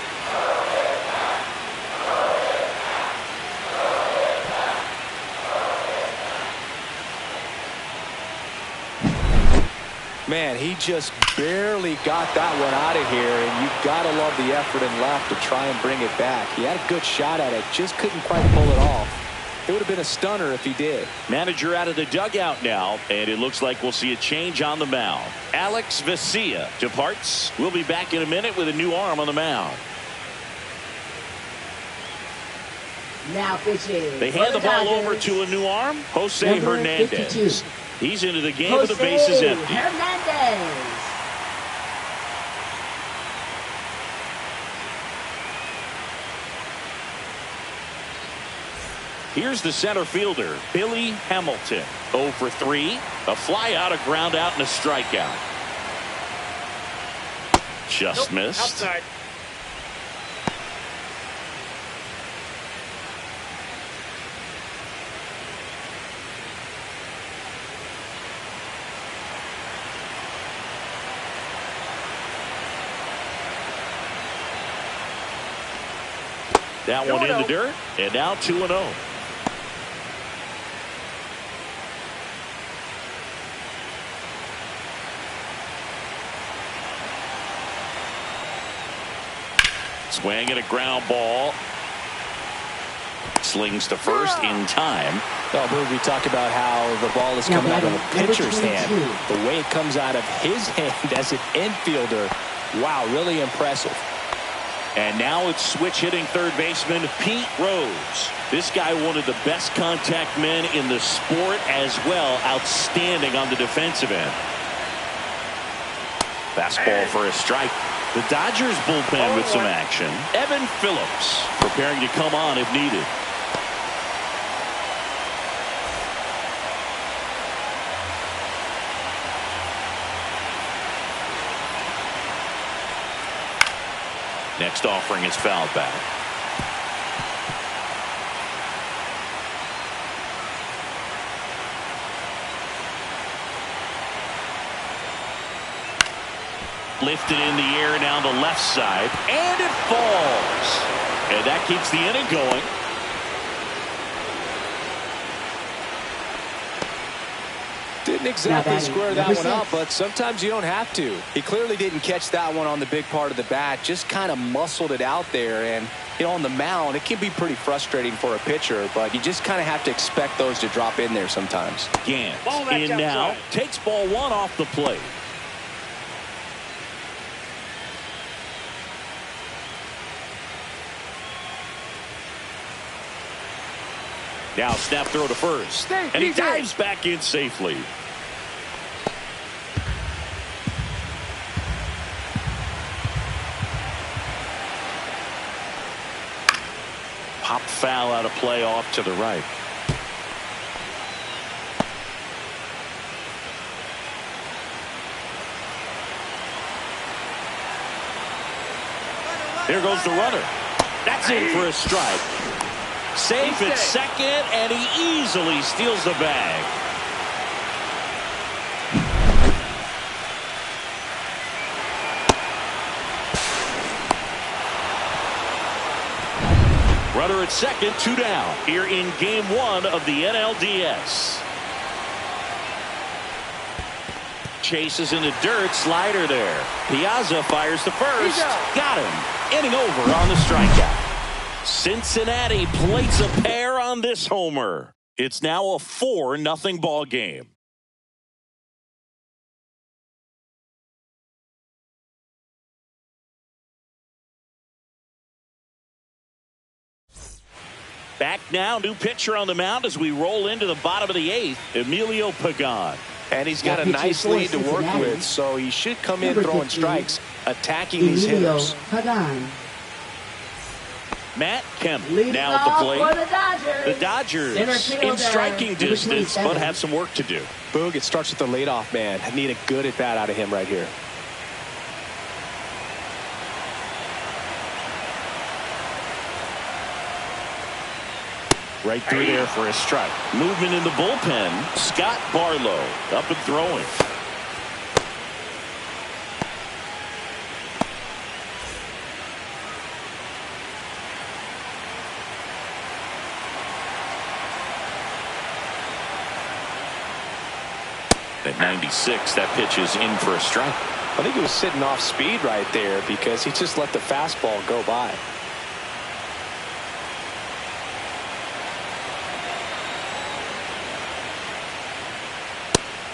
Man, he just barely got that one out of here, and you gotta love the effort and left to try and bring it back. He had a good shot at it, just couldn't quite pull it off. It would have been a stunner if he did. Manager out of the dugout now, and it looks like we'll see a change on the mound. Alex Vesia departs. We'll be back in a minute with a new arm on the mound. Now pitching. They hand the ball over to a new arm, Jose Hernandez. He's into the game with the bases empty. Hernandez. Here's the center fielder, Billy Hamilton. 0 for 3. A fly out, a ground out, and a strikeout. Just missed. Outside. That one in the dirt, and now 2-0. Swing and a ground ball. Slings to first in time. Well, we talk about how the ball is coming out of a pitcher's hand. The way it comes out of his hand as an infielder. Wow, really impressive. And now it's switch hitting third baseman Pete Rose. This guy, one of the best contact men in the sport as well. Outstanding on the defensive end. Fastball for a strike. The Dodgers bullpen with some action. Evan Phillips preparing to come on if needed. Next offering is fouled back. Lifted in the air down the left side, and it falls. And that keeps the inning going. Didn't exactly square that one up, but sometimes you don't have to. He clearly didn't catch that one on the big part of the bat, just kind of muscled it out there. And, you know, on the mound, it can be pretty frustrating for a pitcher, but you just kind of have to expect those to drop in there sometimes. Gant in now, takes ball 1 off the plate. Now snap throw to first, and he dives back in safely. Pop foul out of play off to the right. Here goes the runner. That's That's in for a strike. Safe at second, and he easily steals the bag. Runner at second, 2 down here in game 1 of the NLDS. Chases in the dirt, slider there. Piazza fires the first. Got him. Inning over on the strikeout. Cincinnati plates a pair on this homer. It's now a 4-0 ball game. Back now, new pitcher on the mound as we roll into the bottom of the 8th, Emilio Pagan. And he's got a nice lead to work with, so he should come in throwing strikes, attacking these hitters. Matt Kemp now at the plate. The Dodgers in striking distance, but have some work to do. Boog, it starts with the leadoff man. I need a good at bat out of him right here. Right through there for a strike. Movement in the bullpen. Scott Barlow up and throwing. At 96, that pitch is in for a strike. I think he was sitting off speed right there because he just let the fastball go by.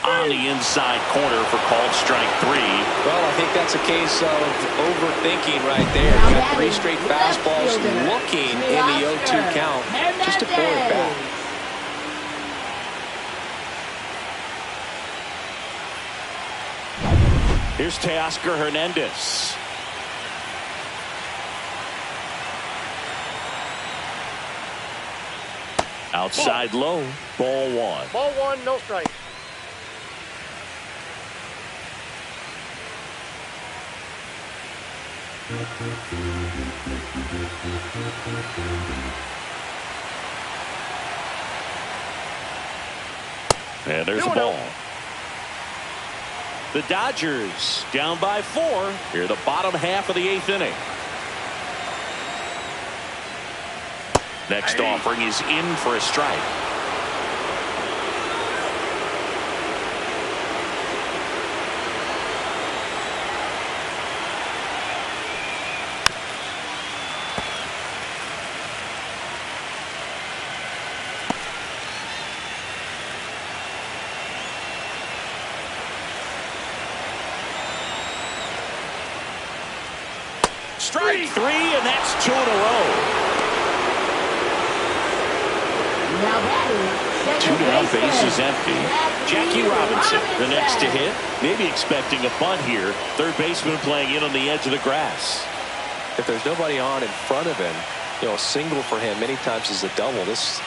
On the inside corner for called strike 3. Well, I think that's a case of overthinking right there. You got 3 straight fastballs looking in the 0-2 count. Just a poor at bat. Here's Teoscar Hernandez. Outside low. Ball 1. Ball 1, no strike. And there's a ball. The Dodgers down by 4 here the bottom half of the 8th inning. Next offering is in for a strike. Strike 3, and that's 2 in a row. Two down, base is empty. Jackie Robinson, the next to hit. Maybe expecting a bunt here. Third baseman playing in on the edge of the grass. If there's nobody on in front of him, a single for him many times is a double. This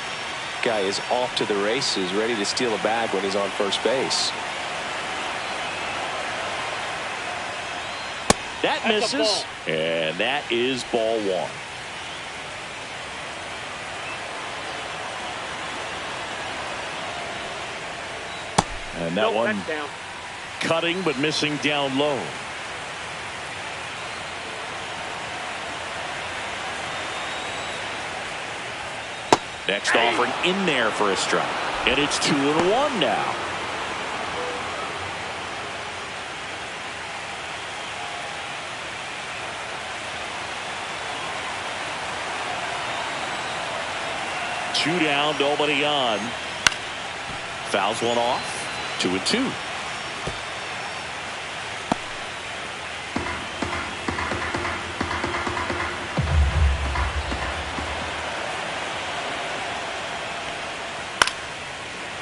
guy is off to the races, ready to steal a bag when he's on first base. That misses, and that is ball 1. And that one cutting but missing down low. Next offering in there for a strike. And it's 2-1 now. Two down, nobody on. Fouls one off. 2-2.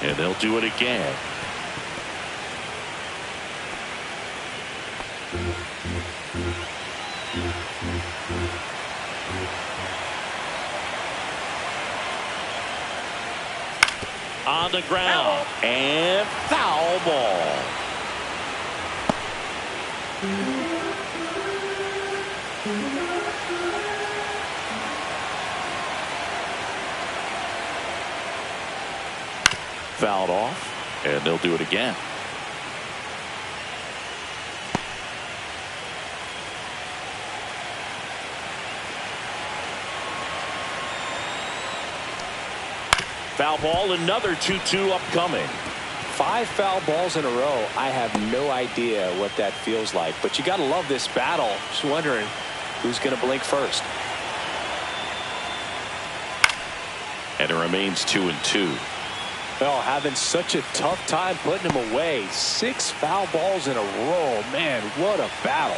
And they'll do it again. On the ground and foul ball. fouled off, and they'll do it again. Foul ball, another 2-2 upcoming. 5 foul balls in a row. I have no idea what that feels like, but you got to love this battle. Just wondering who's going to blink first. And it remains 2-2. Well, having such a tough time putting him away. 6 foul balls in a row. Man, what a battle.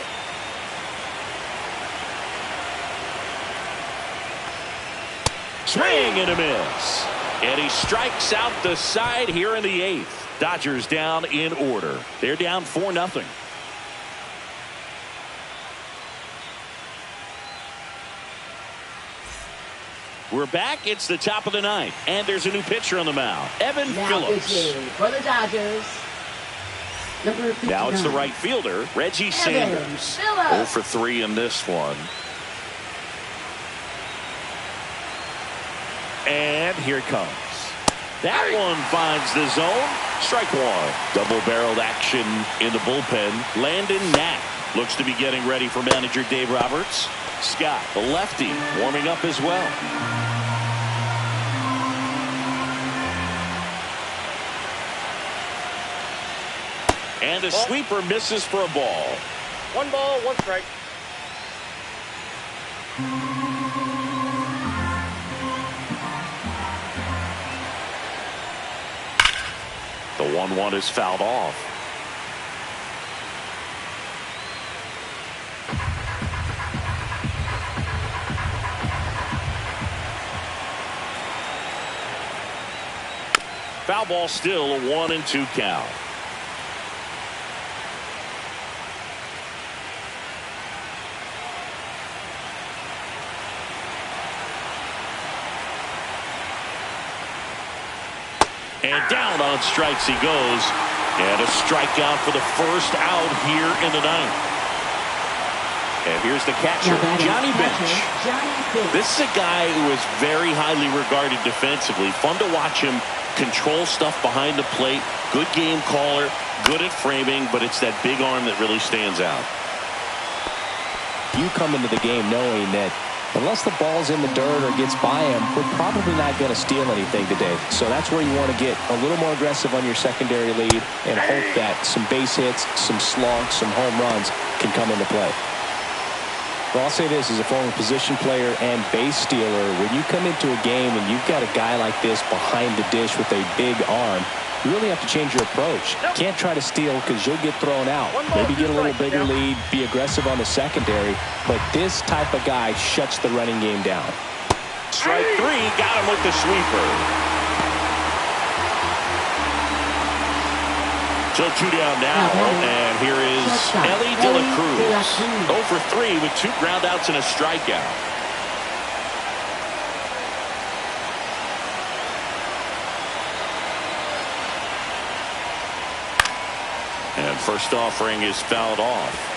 Swing and a miss. And he strikes out the side here in the 8th. Dodgers down in order. They're down 4-0. We're back. It's the top of the 9th. And there's a new pitcher on the mound. Evan now Phillips. pitching for the Dodgers. Number 59. Now it's the right fielder, Reggie Sanders. 0 for 3 in this one. And here it comes. That one finds the zone. Strike 1. Double-barreled action in the bullpen. Landon Knack looks to be getting ready for manager Dave Roberts. Scott, the lefty, warming up as well. And the sweeper misses for a ball. 1 ball, 1 strike. The 1-1 is fouled off. Foul ball, still a 1-2 count. And down on strikes he goes. And a strikeout for the first out here in the 9th. And here's the catcher, Johnny Bench. This is a guy who is very highly regarded defensively. Fun to watch him control stuff behind the plate. Good game caller, good at framing, but it's that big arm that really stands out. You come into the game knowing that unless the ball's in the dirt or gets by him, we're probably not going to steal anything today. So that's where you want to get a little more aggressive on your secondary lead and hope that some base hits, some slugs, some home runs can come into play. Well, I'll say this as a former position player and base stealer. When you come into a game and you've got a guy like this behind the dish with a big arm, you really have to change your approach. Can't try to steal because you'll get thrown out. Maybe get a little bigger lead, be aggressive on the secondary, but this type of guy shuts the running game down. Strike 3, got him with the sweeper. So 2 down now, and here is Ellie De La Cruz. 0 for 3 with 2 groundouts and a strikeout. And first offering is fouled off.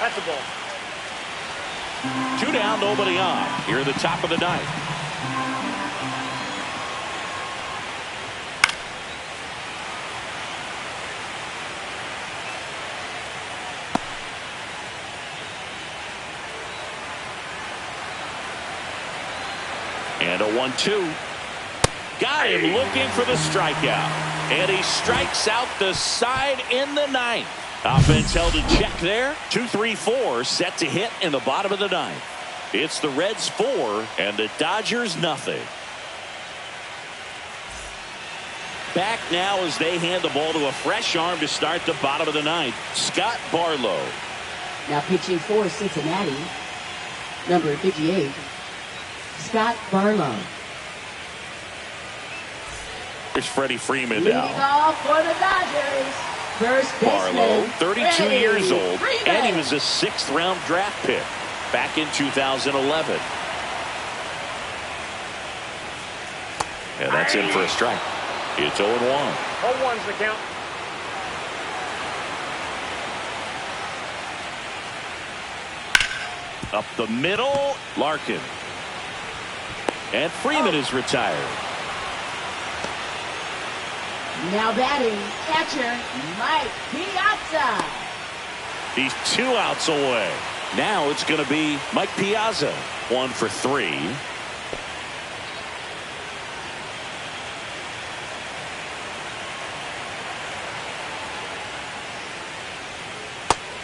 That's a ball. 2 down, nobody on. Here at the top of the 9th. And a 1-2. Got him looking for the strikeout. And he strikes out the side in the 9th. Offense held in check there. 2-3-4 set to hit in the bottom of the 9th. It's the Reds 4 and the Dodgers nothing. Back now as they hand the ball to a fresh arm to start the bottom of the 9th. Scott Barlow. Now pitching for Cincinnati, number 58, Scott Barlow. Here's Freddie Freeman Leading now. off for the Dodgers. First Barlow, baseman, 32 Freddie years old, Freeman. and he was a 6th-round draft pick back in 2011. And that's in for a strike. It's 0-1. 0-1's the count. Up the middle, Larkin. And Freeman is retired. Now batting, catcher, Mike Piazza. He's 2 outs away. Now it's going to be Mike Piazza. 1 for 3.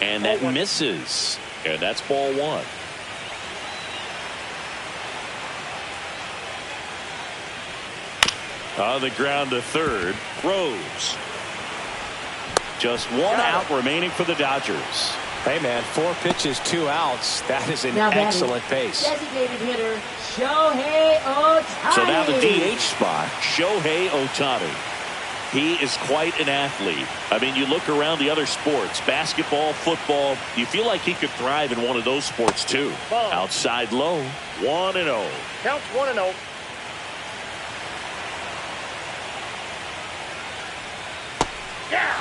And that misses. And that's ball 1. On the ground to third. Rose. Just 1 out remaining for the Dodgers. Hey, man, 4 pitches, 2 outs. That is an excellent pace. Designated hitter, Shohei Ohtani. So now the DH spot, Shohei Ohtani. He is quite an athlete. I mean, you look around the other sports, basketball, football, you feel like he could thrive in one of those sports too. Ball. Outside low, 1-0. Counts 1-0. Yeah.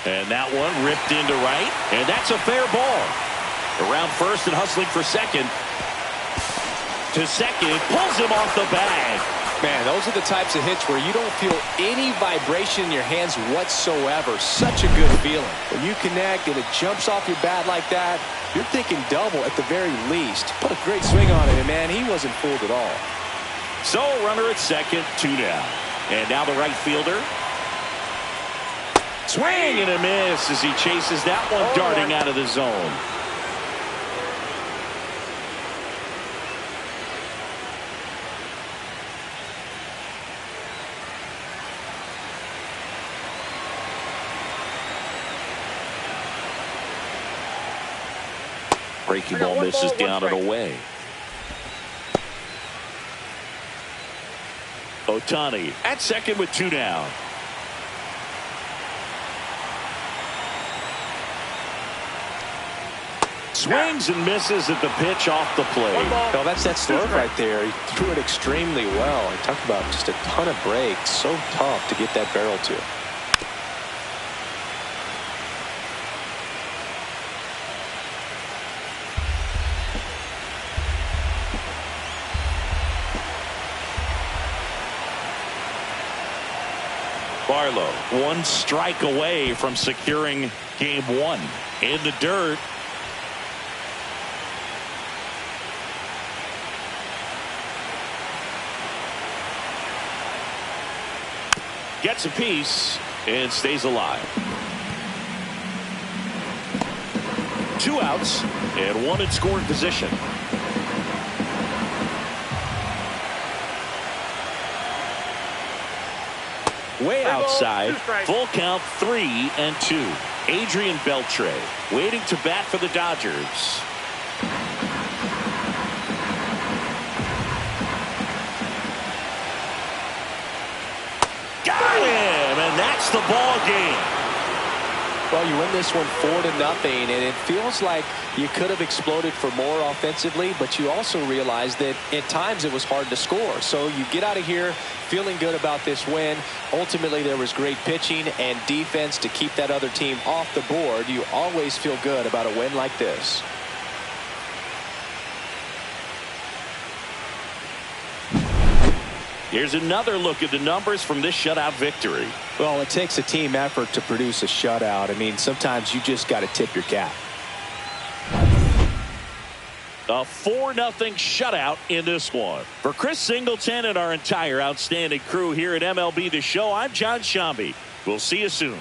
And that one ripped into right, and that's a fair ball. Around first and hustling for second. To second, pulls him off the bag. Man, those are the types of hits where you don't feel any vibration in your hands whatsoever. Such a good feeling. When you connect and it jumps off your bat like that, you're thinking double at the very least. Put a great swing on it, and man, he wasn't fooled at all. So runner at second, 2 down. And now the right fielder. Swing and a miss as he chases that one darting out of the zone. Breaking ball misses down and away. Ohtani at second with 2 down. Swings and misses at the pitch off the plate. No, that's that slurve right there. He threw it extremely well. He talked about just a ton of breaks. So tough to get that barrel to. Barlow 1 strike away from securing game 1. In the dirt. Gets a piece and stays alive. 2 outs and 1 in scoring position. Way outside, full count 3-2. Adrian Beltre waiting to bat for the Dodgers. Got him, and that's the ball game. Well, you win this one 4-0, and it feels like you could have exploded for more offensively, but you also realize that at times it was hard to score. So you get out of here feeling good about this win. Ultimately, there was great pitching and defense to keep that other team off the board. You always feel good about a win like this. Here's another look at the numbers from this shutout victory. Well, it takes a team effort to produce a shutout. I mean, sometimes you just got to tip your cap. A 4-0 shutout in this one. For Chris Singleton and our entire outstanding crew here at MLB The Show, I'm John Shambi. We'll see you soon.